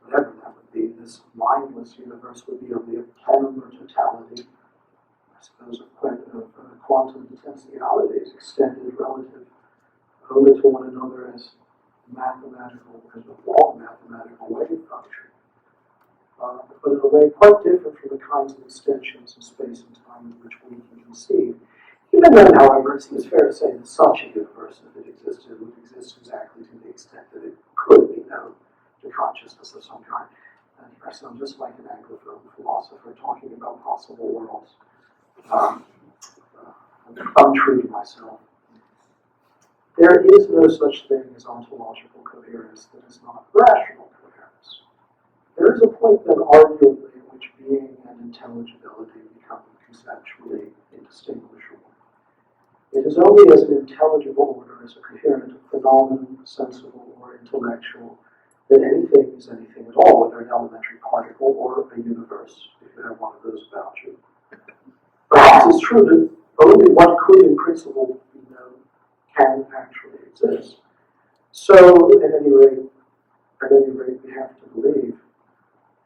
Speaker 2: whatever that would be, this mindless universe would be only a plenum or totality, I suppose, of quantum potentialities extended relative only to one another as mathematical, as a long mathematical wave function. But in a way quite different from the kinds of extensions in space and time in which we can conceive. Even then, however, it seems fair to say that such a universe, if it existed, would exist exactly to the extent that it could be known to consciousness of some kind. And I sound just like an Anglophone philosopher talking about possible worlds. I'm untrue to myself. There is no such thing as ontological coherence that is not rational coherence. There is a point then, arguably, in which being and intelligibility become conceptually indistinguishable. It is only as an intelligible order, as a coherent phenomenon, sensible or intellectual, that anything is anything at all, whether an elementary particle or a universe, if you have one of those about you. Perhaps it's true that only what could in principle be known can actually exist. So, at any rate, we have to believe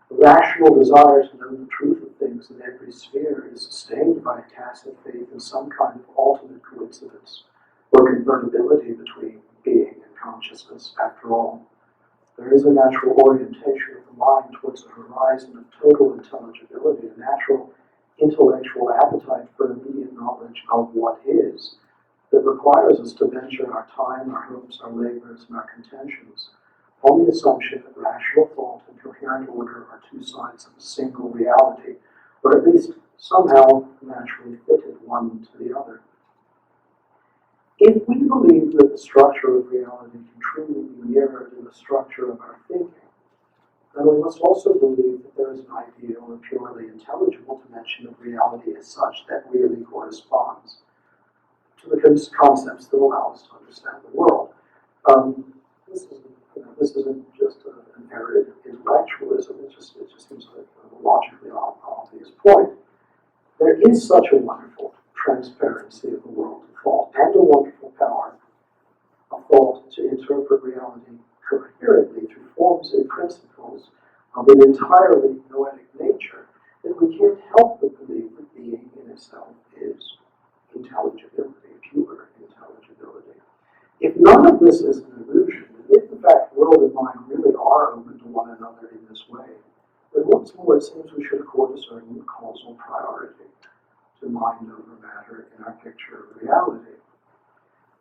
Speaker 2: the rational desire to know the truth of things in every sphere is sustained by a tacit faith in some kind of ultimate coincidence or convertibility between being and consciousness. After all, there is a natural orientation of the mind towards a horizon of total intelligibility, a natural intellectual appetite for immediate knowledge of what is, that requires us to venture our time, our hopes, our labors, and our contentions on the assumption that rational thought and coherent order are two sides of a single reality, or at least somehow naturally fitted one to the other. If we believe that the structure of reality can truly be mirrored in the structure of our thinking, then we must also believe that there is an ideal or purely intelligible dimension of reality as such that really corresponds to the concepts that allow us to understand the world. This isn't just an arid intellectualism, it just seems like a logically obvious point. There is such a wonderful transparency of the world of thought and a wonderful power of thought to interpret reality coherently through forms and principles of an entirely noetic nature that we can't help but believe that being in itself is intelligibility, pure intelligibility. If none of this is an illusion, if in fact world and mind really are open to one another in this way, then once more it seems we should accord a certain causal priority to mind over matter in our picture of reality.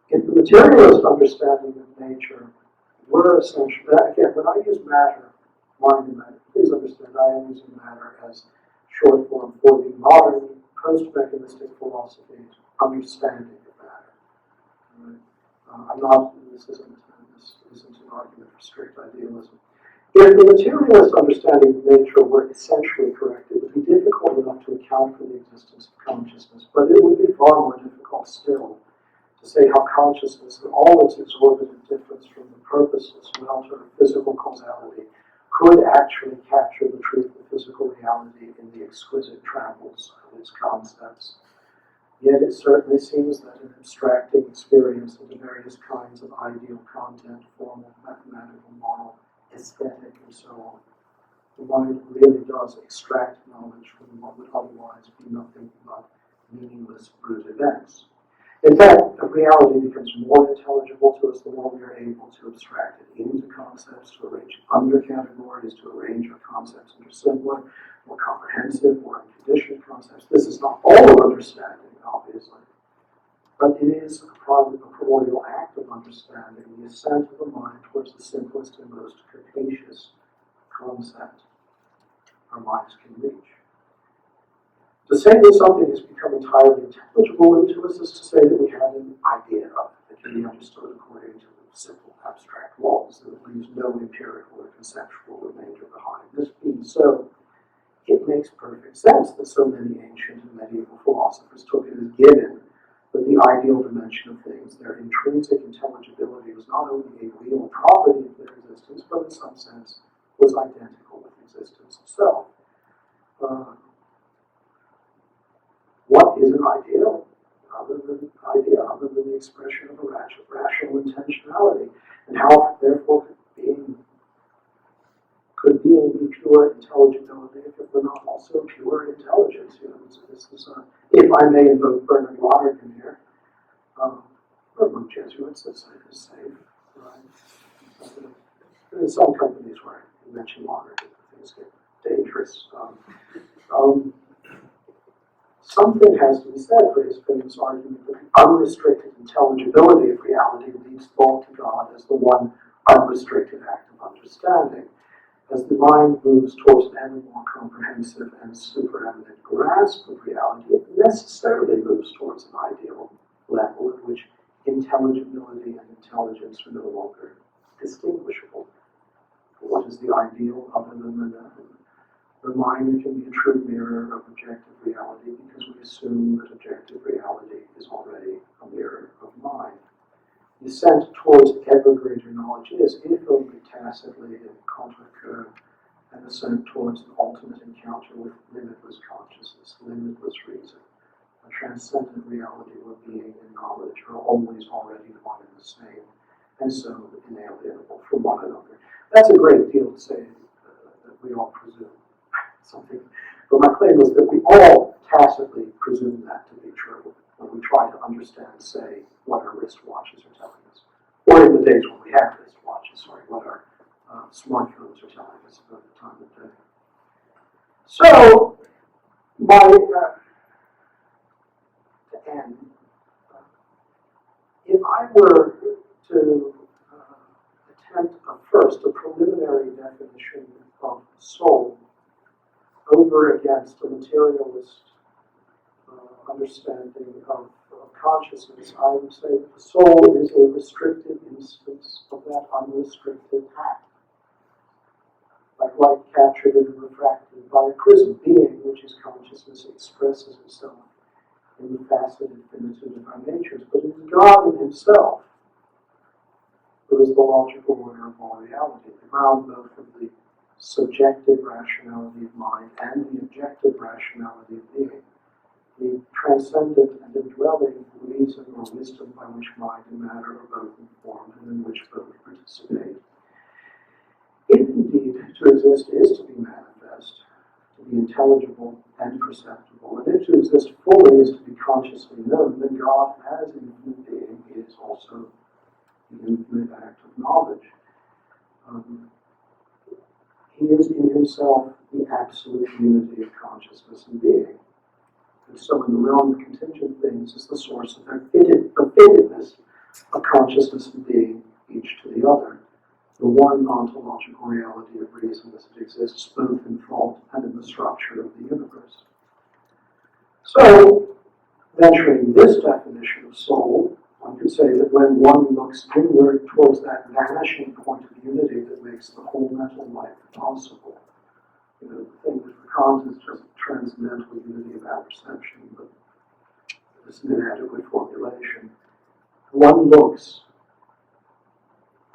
Speaker 2: If the materialist understanding of nature were essentially, again, when I use matter, mind and matter, please understand I am using matter as short form for the modern post-mechanistic philosophy's understanding of matter. Right? This isn't an argument for strict idealism. If the materialist understanding of nature were essentially correct, it would be difficult enough to account for the existence of consciousness, but it would be far more difficult still to say how consciousness, in all its exorbitant difference from the purposeless welter of physical causality, could actually capture the truth of physical reality in the exquisite travels of its concepts. Yet it certainly seems that in abstracting experience into various kinds of ideal content, formal, mathematical, moral, aesthetic, and so on, the mind really does extract knowledge from what would otherwise be nothing but meaningless brute events. In fact, reality becomes more intelligible to us the more we are able to abstract it into concepts, to arrange it under categories, to arrange our concepts into simpler, more comprehensive, more unconditioned concepts. This is not all of understanding, obviously, but it is a primordial act of understanding, the ascent of the mind towards the simplest and most capacious concept our minds can reach. To say that something has become entirely intelligible into us is to say that we have an idea of it that can be understood according to simple abstract laws that leaves no empirical or conceptual remainder behind. This being so, it makes perfect sense that so many ancient and medieval philosophers took it as given that the ideal dimension of things, their intrinsic intelligibility, was not only a real property of their existence, but in some sense was identical with existence itself. What is an ideal other than the expression of a rational intentionality? And how, therefore, could being be pure intelligibility if it were not also pure intelligence? This is if I may invoke Bernard Lonergan here, among Jesuits, it's safe, right? In some companies where you mention Lonergan, things get dangerous. something has to be said for his famous argument that the unrestricted intelligibility of reality leads thought to God as the one unrestricted act of understanding. As the mind moves towards an ever more comprehensive and supereminent grasp of reality, it necessarily moves towards an ideal level at which intelligibility and intelligence are no longer distinguishable. What is the ideal other than the known? The mind can be a true mirror of objective reality because we assume that objective reality is already a mirror of mind. The ascent towards ever greater knowledge is, if only tacitly and contre cœur, an ascent towards an ultimate encounter with limitless consciousness, limitless reason, a transcendent reality where being and knowledge are always already one and the same, and so inalienable from one another. That's a great deal to say that we all presume something. But my claim is that we all tacitly presume that to be true when we try to understand, say, what our wristwatches are telling us. Or in the days when we have wristwatches, what our smartphones are telling us about the time of day. So, to end, if I were to attempt first a preliminary definition of soul over against a materialist understanding of consciousness, I would say that the soul is a restricted instance of that unrestricted act. Like light captured and refracted by a prism, being, which is consciousness, expresses itself in the faceted finitude of our natures, but it is God in himself who is the logical order of all reality, the ground both of the subjective rationality of mind and the objective rationality of being, the transcendent and indwelling reason or wisdom by which mind and matter are both informed and in which both participate. If indeed to exist is to be manifest, to be intelligible and perceptible, and if to exist fully is to be consciously known, then God as infinite being is also the infinite act of knowledge. He is in himself the absolute unity of consciousness and being. And so in the realm of contingent things is the source of their fittedness of consciousness and being, each to the other. The one ontological reality of reason as it exists both in thought and in the structure of the universe. So, venturing this definition of soul, one could say that when one looks inward towards that vanishing point of unity that makes the whole mental life possible, the thing that for Kant is just transcendental unity of apperception, but it's an inadequate formulation. One looks,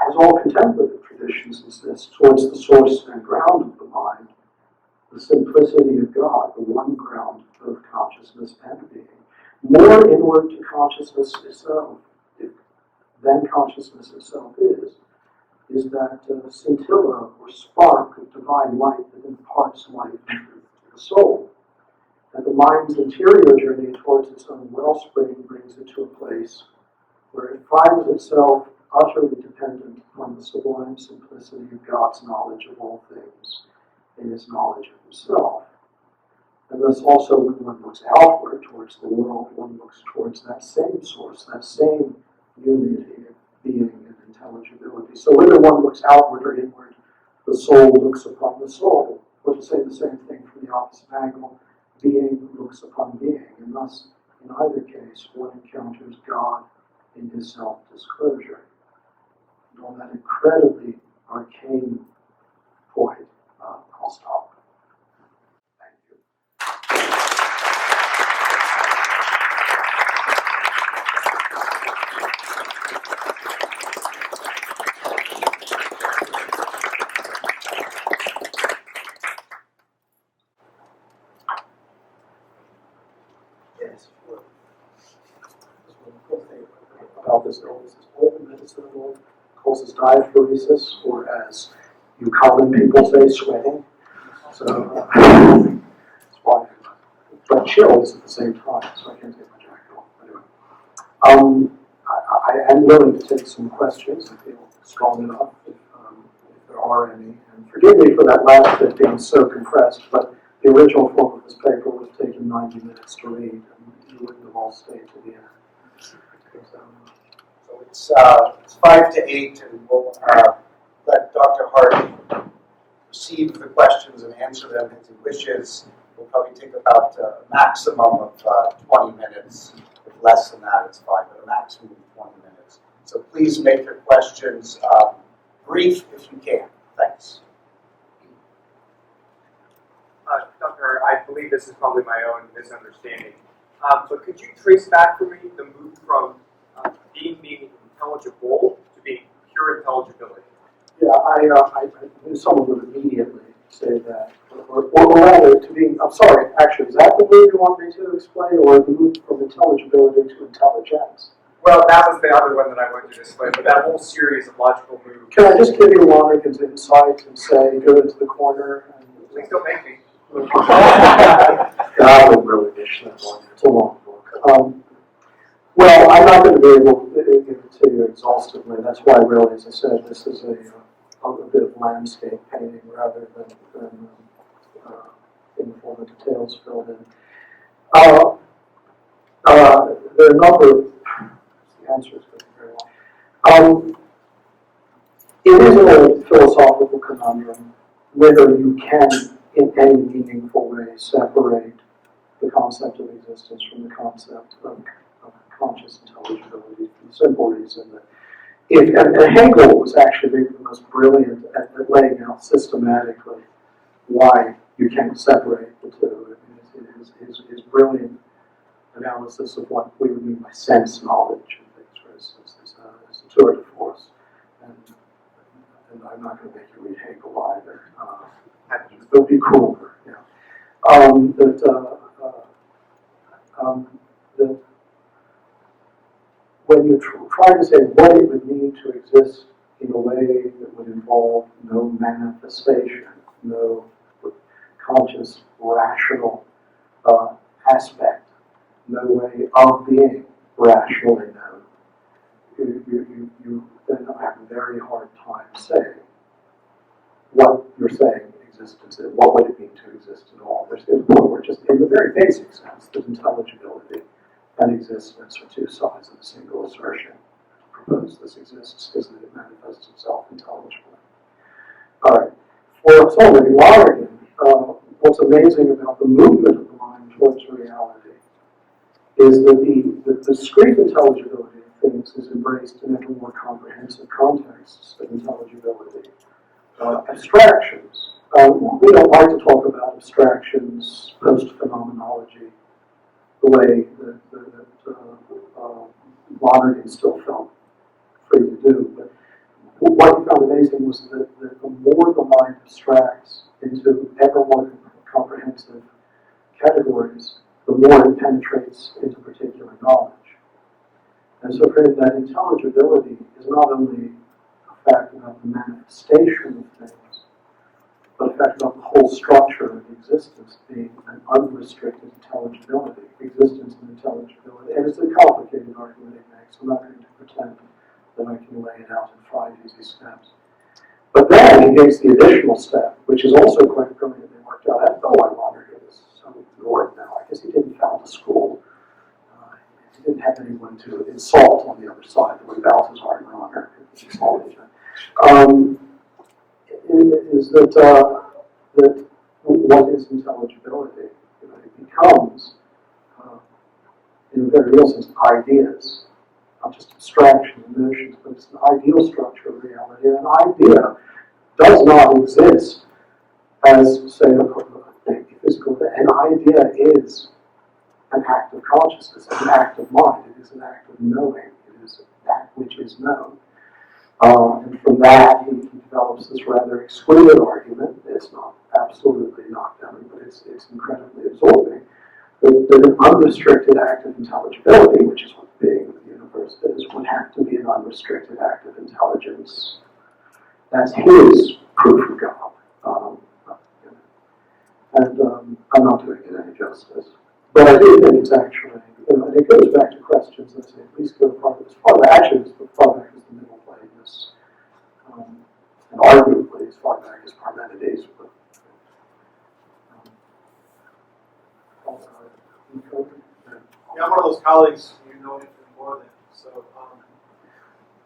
Speaker 2: as all contemplative traditions insist, towards the source and ground of the mind, the simplicity of God, the one ground of consciousness and being. More inward to consciousness itself, than consciousness itself is that scintilla or spark of divine light that imparts life and truth to the soul. And the mind's interior journey towards its own wellspring brings it to a place where it finds itself utterly dependent on the sublime simplicity of God's knowledge of all things in his knowledge of himself. And thus also when one looks outward towards the world, one looks towards that same source, that same unity of being and intelligibility. So whether one looks outward or inward, the soul looks upon the soul. Or to say the same thing from the opposite angle, being looks upon being. And thus, in either case, one encounters God in his self-disclosure. And on that incredibly arcane point, I'll stop. Thank you. Yes, sure. This wonderful thing about this illness is all the medicine of all causes diaphoresis, or as you common people say, sweating. So that's why but chills at the same time, so I can't take my jacket off. Anyway, I am willing to take some questions. I feel strong enough if there are any. And forgive me for that last bit being so compressed, but the original form of this paper was taken taken 90 minutes to read, and you wouldn't have all stayed to the end.
Speaker 3: So it's 5 to 8, and we'll let Dr. Hart receive the questions and answer them as he wishes. We'll probably take about a maximum of 20 minutes. If less than that, it's fine, but a maximum of 20 minutes. So please make your questions brief if you can. Thanks.
Speaker 4: Dr. I believe this is probably my own misunderstanding. But could you trace back for me the move from being intelligible to being pure intelligibility?
Speaker 2: Yeah, I knew someone would immediately say that. Or rather, to being, I'm sorry, actually, is that the move you want me to explain, or the move from intelligibility to intelligence?
Speaker 4: Well, that was the other one that I wanted to explain, but that whole series of logical moves.
Speaker 2: Can I just give you Lonergan's insight and say, go into the corner?
Speaker 4: Please don't make me.
Speaker 2: I would really wish that one. It's a long book. Well, I'm not going to be able to give it to you exhaustively. That's why, really, as I said, this is a bit of landscape painting rather than in the form of details filled in. There are a number of the answers very long. It is a philosophical conundrum whether you can, in any meaningful way, separate the concept of existence from the concept of conscious intelligibility, for the simple reason that and Hegel was actually the most brilliant at laying out systematically why you can't separate the two. His brilliant analysis of what we would mean by sense knowledge and things, for instance, is a tour de force. And I'm not going to make you read Hegel either. It would be cooler. Yeah. That when you try to say what it would mean to exist in a way that would involve no manifestation, no conscious, rational aspect, no way of being rationally known, you then have a very hard time saying what you're saying existence is. What would it mean to exist at all? There's a point where just in the very basic sense that intelligibility and existence are two sides of a single assertion. To propose this exists is that it manifests itself intelligibly. All right. For somebody Lonergan, what's amazing about the movement of the mind towards reality is that the discrete intelligibility of things is embraced in ever more comprehensive contexts of intelligibility. Abstractions. We don't like to talk about abstractions post-phenomenology the way that Lonergan still felt free to do. But what he found amazing was that the more the mind abstracts into ever more comprehensive categories, the more it penetrates into particular knowledge. And so for him, that intelligibility is not only a fact about the manifestation of things, but a fact about the whole structure of existence being an unrestricted intelligibility, existence and intelligibility. And it's a complicated argument it makes. I'm not going to pretend that I can lay it out in 5 easy steps. But then he takes the additional step, which is also quite brilliantly worked out. I don't know why Lonergan is so ignored now. I guess he didn't found a school. He didn't have anyone to insult on the other side, the way Balthazar and Ronner insulted him. Is that what is intelligibility? It becomes, in a very real sense, ideas, not just abstractions and notions, but it's an ideal structure of reality. And an idea does not exist as, say, a physical. An idea is an act of consciousness, an act of mind. It is an act of knowing. It is that which is known. And from that, he develops this rather exquisite argument. It's not absolutely knockdown, but it's incredibly absorbing. That an unrestricted act of intelligibility, which is what being of the universe is, would have to be an unrestricted act of intelligence. That's his proof of God. I'm not doing it any justice. But I do think it's actually, and it goes back to questions that say, please go far back as far back as the Middle Ages, and arguably as far back as Parmenides. But,
Speaker 5: Yeah, I'm one of those colleagues you know infinitely more than. So,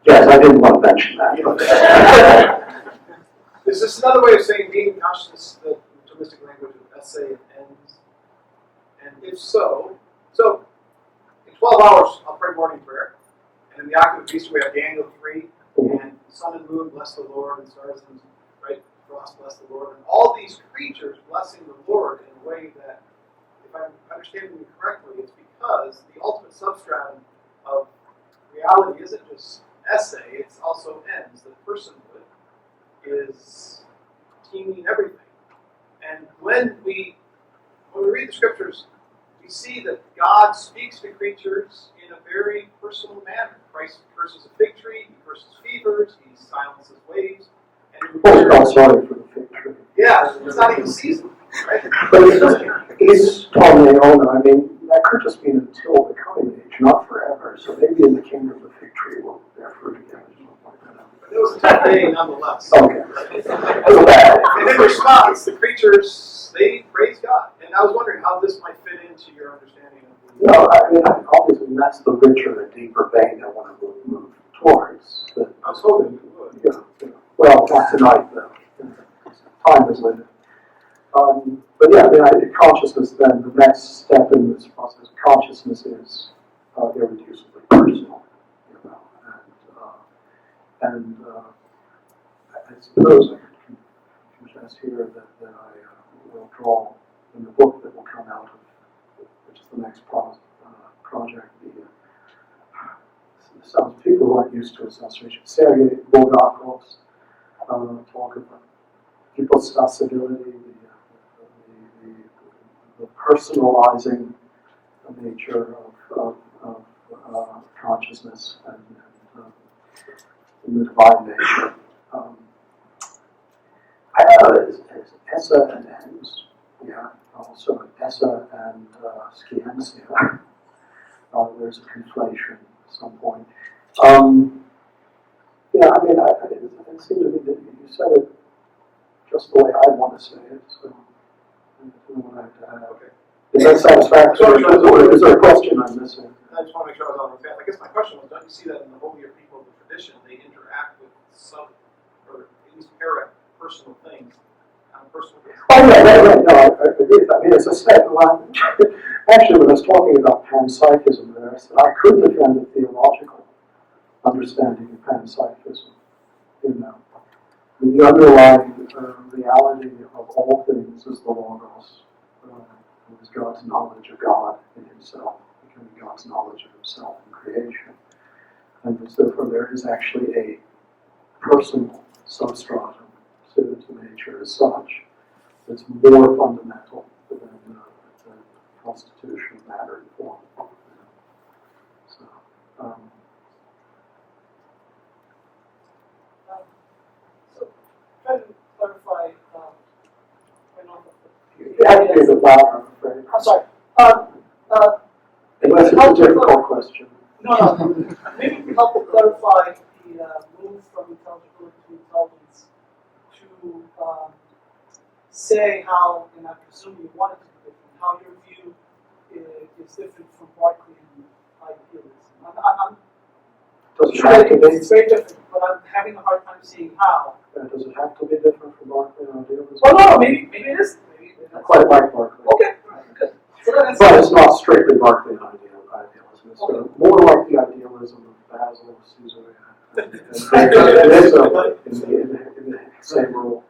Speaker 2: Yes, I didn't want to mention that.
Speaker 5: is this another way of saying being consciousness, the Thomistic language of essay and ends? And if so, in 12 hours, I'll pray morning prayer. And in the octave of Easter, we have Daniel 3, and sun and moon bless the Lord, and stars and frost bless the Lord. And all these creatures blessing the Lord in a way that, if I'm understanding you correctly, it's because the ultimate substratum of reality isn't just essay, it's also ends. The personhood is teeming everything. And when we read the scriptures, we see that God speaks to creatures in a very personal manner. Christ curses a fig tree, he curses fevers, he silences waves. And
Speaker 2: Oh, God, sorry for the fig tree.
Speaker 5: yeah, it's not even season, right?
Speaker 2: But it's Torneona. I mean, that could just mean until the coming age, not forever. So maybe in the kingdom the fig tree will bear fruit again.
Speaker 5: It was a tough day nonetheless.
Speaker 2: Okay.
Speaker 5: And in response, the creatures, they praise God. And I was wondering how this might fit into your understanding of the...
Speaker 2: No, I mean, obviously that's the richer and deeper vein I want to move towards. But,
Speaker 5: I was hoping you would.
Speaker 2: yeah. Well, not tonight, though. Time is limited. But yeah, I mean, consciousness then, the next step in this process, consciousness is irreducibly personal, you know, and I suppose I can confess here that I will draw in the book that will come out of, which is the next project, some people who aren't used to association. Sergei Bulgakov's talk about hypostasibility, the personalizing nature of consciousness and the divine nature. I know it's essa and ens, yeah, also essa and scientia. There's a conflation at some point. Yeah, I mean, it seemed to me that you said it just the way I want to say it, so I don't know what I have to add.
Speaker 5: Okay.
Speaker 2: Is that satisfactory? Is there a question I'm missing?
Speaker 5: I just want to make sure I was on the path. I guess my question was, don't you see that in the holier people of the tradition, they interact with some, or at least personal things on a personal basis?
Speaker 2: Oh, yeah, right. No, I agree with that. I mean, as I said, actually, when I was talking about panpsychism there, I said I could defend a theological understanding of panpsychism. You know, the underlying reality of all things is the Logos, is God's knowledge of God in Himself, becoming God's knowledge of Himself in creation. And therefore, there is actually a personal substratum to nature as such that's more fundamental than the constitution of matter and form. So,
Speaker 6: so try to clarify, I know
Speaker 2: you have to be the louder, I'm afraid.
Speaker 6: I'm sorry.
Speaker 2: Unless it's a difficult question.
Speaker 6: No. Maybe help to clarify the move from intelligibility to intelligence to say how, and I presume you want it to be different, how your view is different from Berkeley idealism. I'm
Speaker 2: Does it
Speaker 6: sure
Speaker 2: have to be?
Speaker 6: it's very different, but I'm having a hard time seeing how.
Speaker 2: Does it have to be different from Berkeley idealism?
Speaker 6: Well, no, maybe it is. Maybe
Speaker 2: I quite like Berkeley.
Speaker 6: Okay, good. So then
Speaker 2: But it's not strictly Berkeley idealism. It's more like the idealism of Basil, Caesarea, and it is in the same rule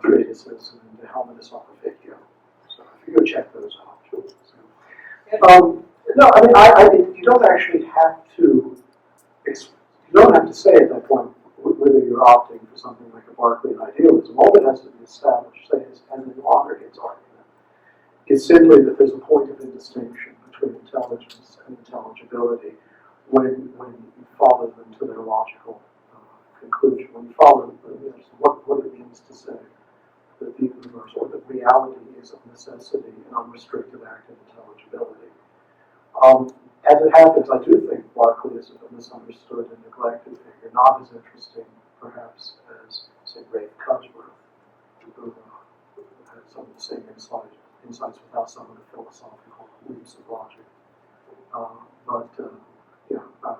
Speaker 2: treatises and the Helmetus Opifigio. So if you go check those out. No, I mean, you don't actually have to. You don't have to say at that point whether you're opting for something like a Berkeley idealism. All that has to be established, say, as an Lonergan's argument, is simply that there's a point of indistinction between intelligence and intelligibility when you follow them to their logical conclusion. When you follow what it means to say that the universe or that reality is of necessity an unrestricted act of intelligibility. As it happens, I do think Berkeley is a misunderstood and neglected figure, not as interesting, perhaps, as, say, Rafe Cudgeworth, who had some of the same insights without some of the philosophical leaps of logic. Yeah, I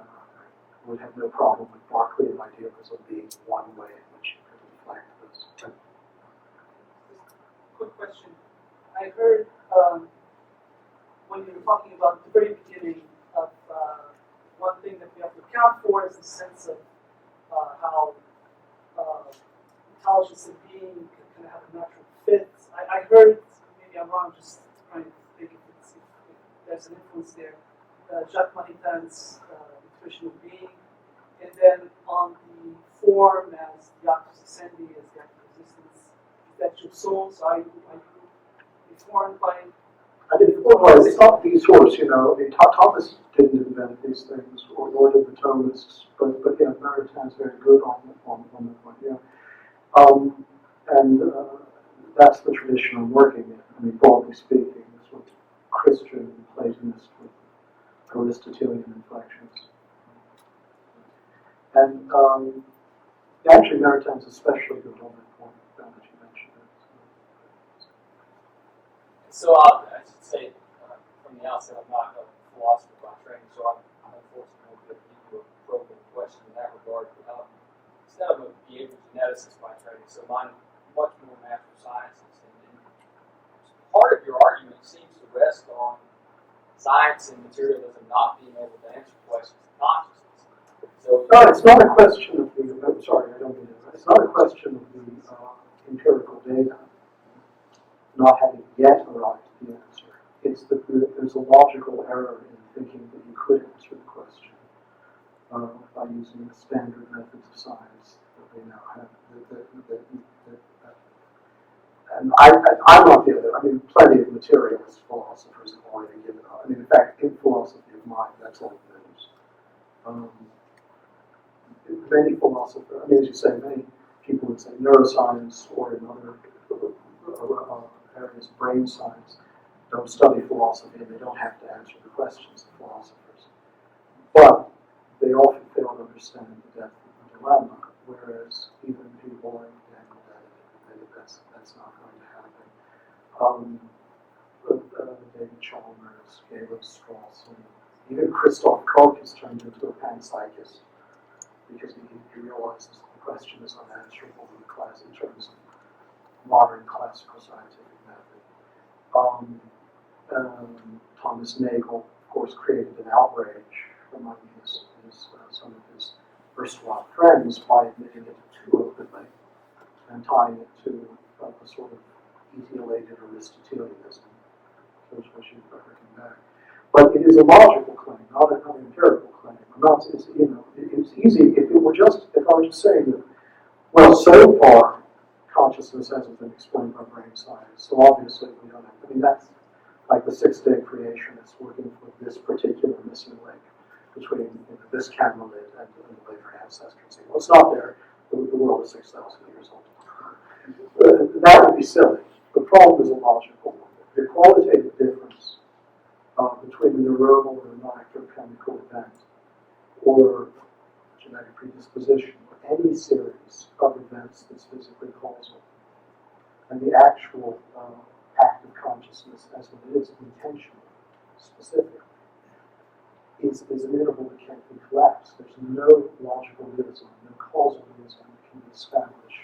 Speaker 2: would have no problem with Berkeley idealism being one way in which you could reflect this.
Speaker 6: Quick question. I heard when you were talking about the very beginning of one thing that we have to account for is the sense of how intelligence and being can kind of have a natural fit. I heard, maybe I'm wrong, just trying to think if there's an influence there, Jacques Maritain intuition of being, and then on the form as the actus ascendi, as the act of resistance, that your soul, so are you informed by?
Speaker 2: I mean, well, it's not these sorts, you know. I mean, Thomas didn't invent these things, or did the Thomists, but yeah, Maritain's very good on that point, yeah. And that's the tradition I'm working in. I mean, broadly speaking, it's sort of Christian Platonist with Aristotelian inflections. And actually, Maritain's especially good on that point, now that you mentioned it.
Speaker 7: So I should say from the outset, I'm not a philosopher by training, so I'm unfortunately going to give you a probing question in that regard. Instead of a behavioral geneticist by training, so mine much more natural sciences. And part of your argument seems to rest on science and materialism not being able to answer questions of consciousness. So
Speaker 2: No, it's not a question of the. I'm sorry, I don't mean it. It's not a question of the empirical data not having yet arrived at the answer. It's that there's a logical error in thinking that you could answer the question by using the standard methods of science that we now have. And I'm not the other. I mean, plenty of materialist philosophers have already given up. I mean, in fact, in philosophy of mind, that's old news. Many philosophers, I mean, as you say, many people would say neuroscience or in other areas of brain science don't study philosophy and they don't have to answer the questions of philosophers. But they often fail to understand the depth of the dilemma, whereas even people like Daniel Dennett, that's not going to happen. David Chalmers, Galen Strauss, and even Christoph Koch has turned into a panpsychist because he realizes the question is unanswerable in class in terms of modern classical scientific method. Thomas Nagel, of course, created an outrage among some of his erstwhile friends by admitting it too openly and tying it to a sort of etiolated Aristotelianism, which you've heard back. But it is a logical claim, not an empirical claim. It's easy if I were just saying that, well, so far consciousness hasn't been explained by brain science, so obviously we don't have. I mean, that's like the six-day creationists working for this particular missing link between this camera lid and the later ancestors. Well, it's not there. The world is 6,000 years old. That would be silly. The problem is a logical one. The qualitative difference between a neuronal or an electrochemical event or genetic predisposition or any series of events that's physically causal and the actual act of consciousness as it is intentional, specific, is an interval that can't be collapsed. There's no logical realism, no causal realism that can be established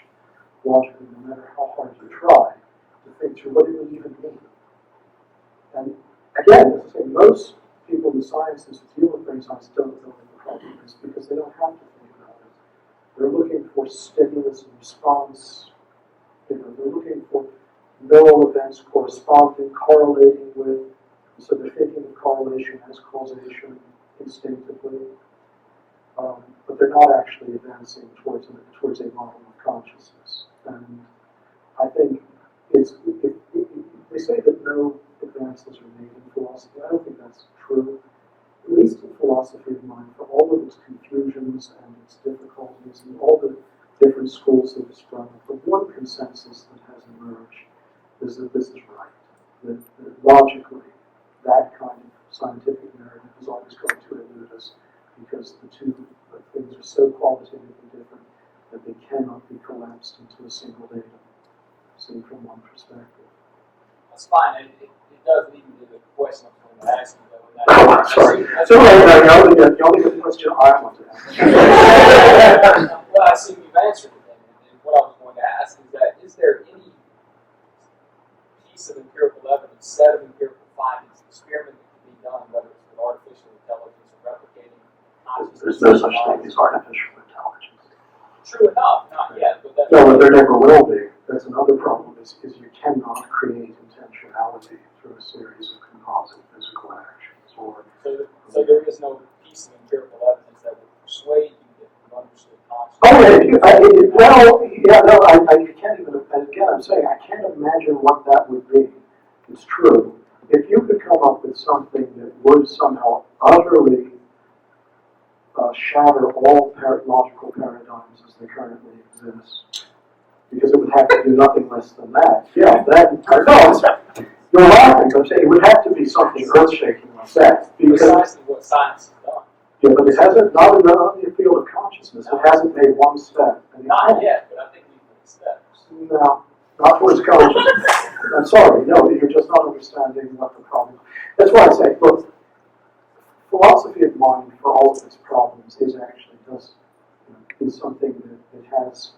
Speaker 2: logically, no matter how hard you try to think through what it would even mean. And again, as I say, most people in the sciences who deal with brain science don't know what the problem is because they don't have to think about it. They're looking for stimulus and response. They're looking for neural events corresponding, correlating with. So they're thinking of correlation as causation instinctively, but they're not actually advancing towards a model of consciousness. And I think they say that no advances are made in philosophy. I don't think that's true. At least in philosophy of mind, for all of its confusions and its difficulties and all the different schools that have sprung up, the one consensus that has emerged is that this is right. That logically, that kind of scientific narrative is always going to elude us because the two things are so qualitatively different that they cannot be collapsed into a single datum, seen from one perspective.
Speaker 7: that's fine. It does lead me to the question I was going to ask you, though. that.
Speaker 2: Oh, I'm sorry.
Speaker 7: That's
Speaker 2: So,
Speaker 7: why-
Speaker 2: you only get the question I want to ask.
Speaker 7: Well, I assume you've answered it then. And what I was going to ask is that, is there any piece of empirical evidence, set of empirical findings, experiment that can be done, whether it's with artificial intelligence or replicating consciousness?
Speaker 2: There's no such thing as artificial intelligence.
Speaker 7: True enough, not yet, but that's.
Speaker 2: No, but there never will be. That's another problem, is you cannot create intentionality through a series of composite physical actions.
Speaker 7: So there is no piece of empirical evidence that would persuade you that you understood consciousness.
Speaker 2: Oh, I can't even, and again, I'm saying, I can't imagine what that would be. It's true. If you could come up with something that would somehow utterly shatter all logical paradigms as they currently exist, because it would have to do nothing less than that. Yeah, you're laughing, but I'm saying it would have to be something earth-shaking like that. Because,
Speaker 7: Precisely what science has done.
Speaker 2: yeah, but it hasn't, not in the field of consciousness, it hasn't made one step. And it
Speaker 7: Not
Speaker 2: can't.
Speaker 7: yet, but I think we've made steps.
Speaker 2: No, not towards consciousness. I'm sorry, no, you're just not understanding what the problem is. That's why I say, look, philosophy of mind, for all of its problems, is actually is something that has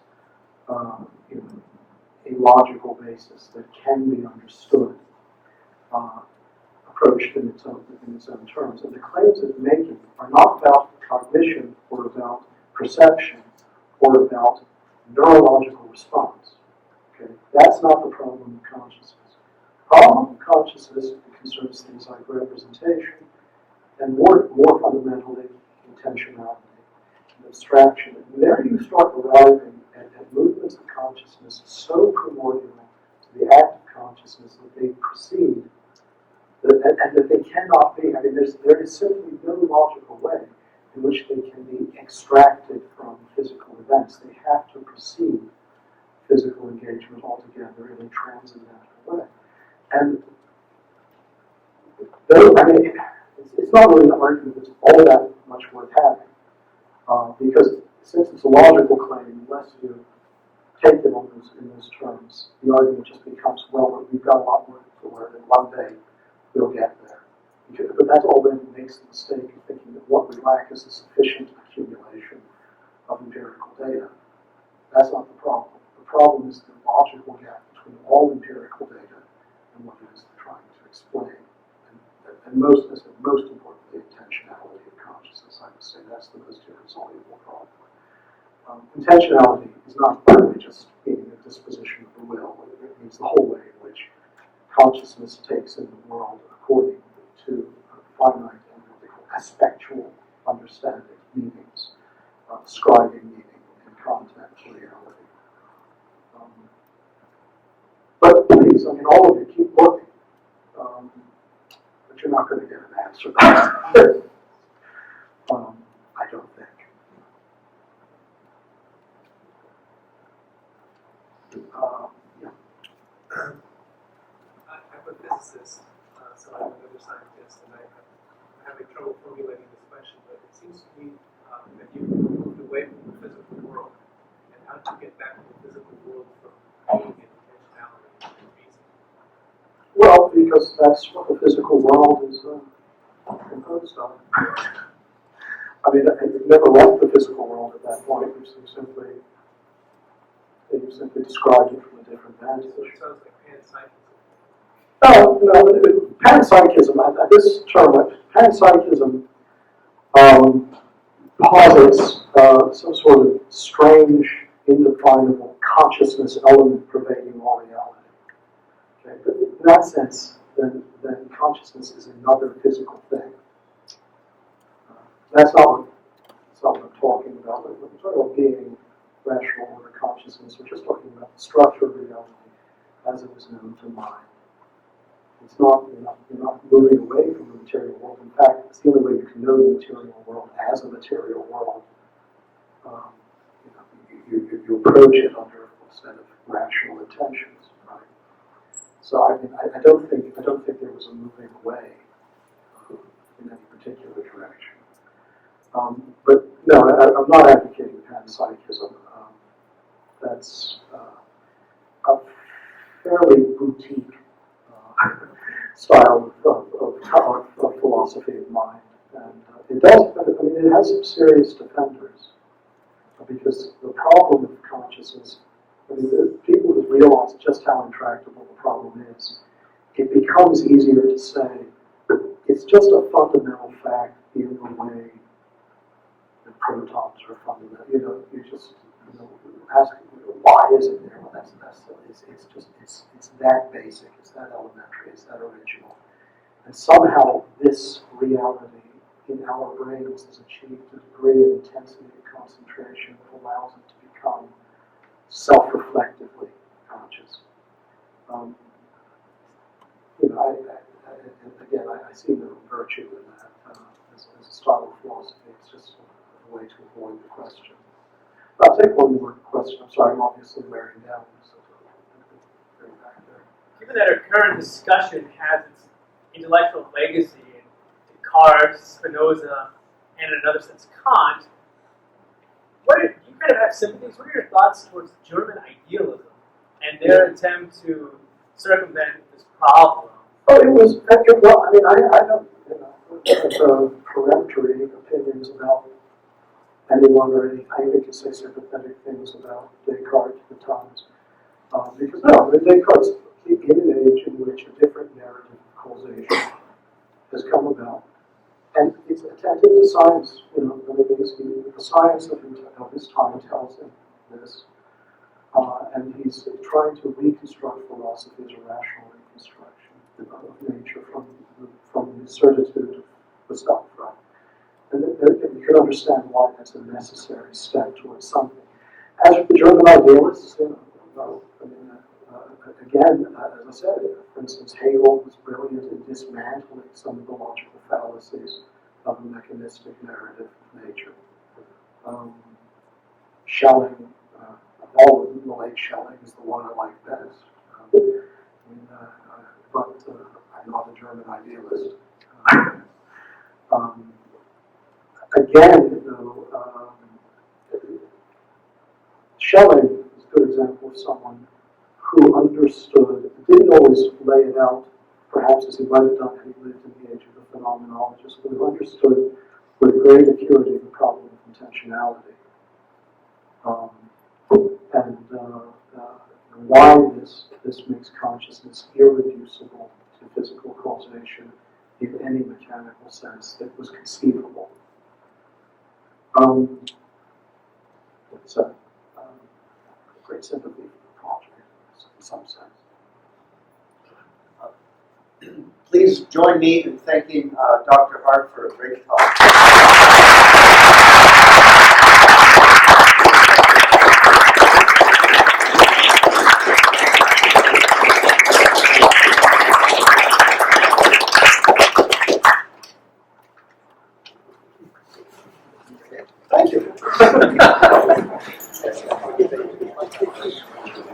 Speaker 2: a logical basis that can be understood, approached in its own terms. And the claims it's making are not about cognition or about perception or about neurological response. Okay? That's not the problem of consciousness. The problem of consciousness concerns things like representation and more fundamentally intentionality and abstraction. And there you start arriving at movements of consciousness so primordial to the act of consciousness that they proceed and that they cannot be. I mean, there is simply no logical way in which they can be extracted from physical events. They have to precede physical engagement altogether in a transcendental way. And though, I mean, it's not really an argument that's all that much worth having, because since it's a logical claim, unless you take it in those terms, the argument just becomes, well, we've got a lot more to learn, and one day we'll get there. But that already makes the mistake of thinking that what we lack is a sufficient accumulation of empirical data. That's not the problem. The problem is the logical gap between all empirical data and what it is they're trying to explain. And most importantly, intentionality of consciousness. I would say that's the most irresolvable problem. Intentionality is not merely just being a disposition of the will. It means the whole way in which consciousness takes in the world according to finite analytical aspectual understanding, meanings, ascribing meaning and content to reality. But please, I mean, all of you keep looking. But you're not going to get an answer. I don't think. Yeah.
Speaker 5: I'm a physicist, so I'm another scientist, and I'm having trouble formulating this question, but it seems to me that you've moved away from the physical world, and how do you get back to the physical world from being in intentionality and reason?
Speaker 2: Well, because that's what the physical world is composed of. I mean, you've never left the physical world at that point. You simply described it from a different vantage.
Speaker 5: So it sounds like panpsychism.
Speaker 2: No, panpsychism, this term, panpsychism posits some sort of strange, indefinable consciousness element pervading all reality. Okay? But in that sense, then consciousness is another physical thing. That's not what I'm talking about. When we're talking about being, rational order, consciousness, we're just talking about the structure of reality as it was known to mind. It's not, you're not moving away from the material world. In fact, it's the only way you can know the material world as a material world. You approach it under a set of rational intentions, right? So I mean, I don't think there was a moving away in any particular direction. But no, I'm not advocating panpsychism. That's a fairly boutique style of philosophy of mind. And it does, I mean, it has some serious defenders. Because the problem of consciousness, I mean, the people who realize just how intractable the problem is, it becomes easier to say, it's just a fundamental fact in the way that protons are fundamental. You know, you just, you know, ask, why is it there? Well, that's it's that basic, it's that elementary, it's that original. And somehow this reality in our brains has achieved a degree of intensity and concentration that allows it to become self-reflectively conscious. You know, I see no virtue in that as a style of philosophy. It's just a way to avoid the question. But I'll take one more question. I'm sorry, I'm obviously wearing down. So back there.
Speaker 8: Given that our current discussion has its intellectual legacy in Descartes, Spinoza, and in another sense Kant, you kind of have sympathies. What are your thoughts towards German idealism and their attempt to circumvent this problem?
Speaker 2: Oh, it was, well, I mean, I don't, you know, peremptory opinions about anyone or anything. I even can say sympathetic things about Descartes at times. Because, no, Descartes, in an age in which a different narrative of causation has come about, and it's attentive to science, you know, I mean, the science of his time tells him this, and he's trying to reconstruct philosophy as a rational reconstruction of nature from the certitude of the self, right? And you can understand why that's a necessary step towards something. As for the German idealists, you know, I mean, again, as I said, for instance, Hegel was brilliant in dismantling some of the logical fallacies of a mechanistic narrative of nature. Schelling, of all of them, the late Schelling is the one I like best. But I'm not a German idealist. Again, though, Schelling is a good example of someone who understood, didn't always lay it out, perhaps as he might have done had he lived in the age of the phenomenologist, but who understood with great acuity the problem of intentionality. And why this makes consciousness irreducible to physical causation in any mechanical sense that was conceivable. So, great sympathy for the project in some sense.
Speaker 3: Please join me in thanking Dr. Hart for a great talk.
Speaker 2: Thank you.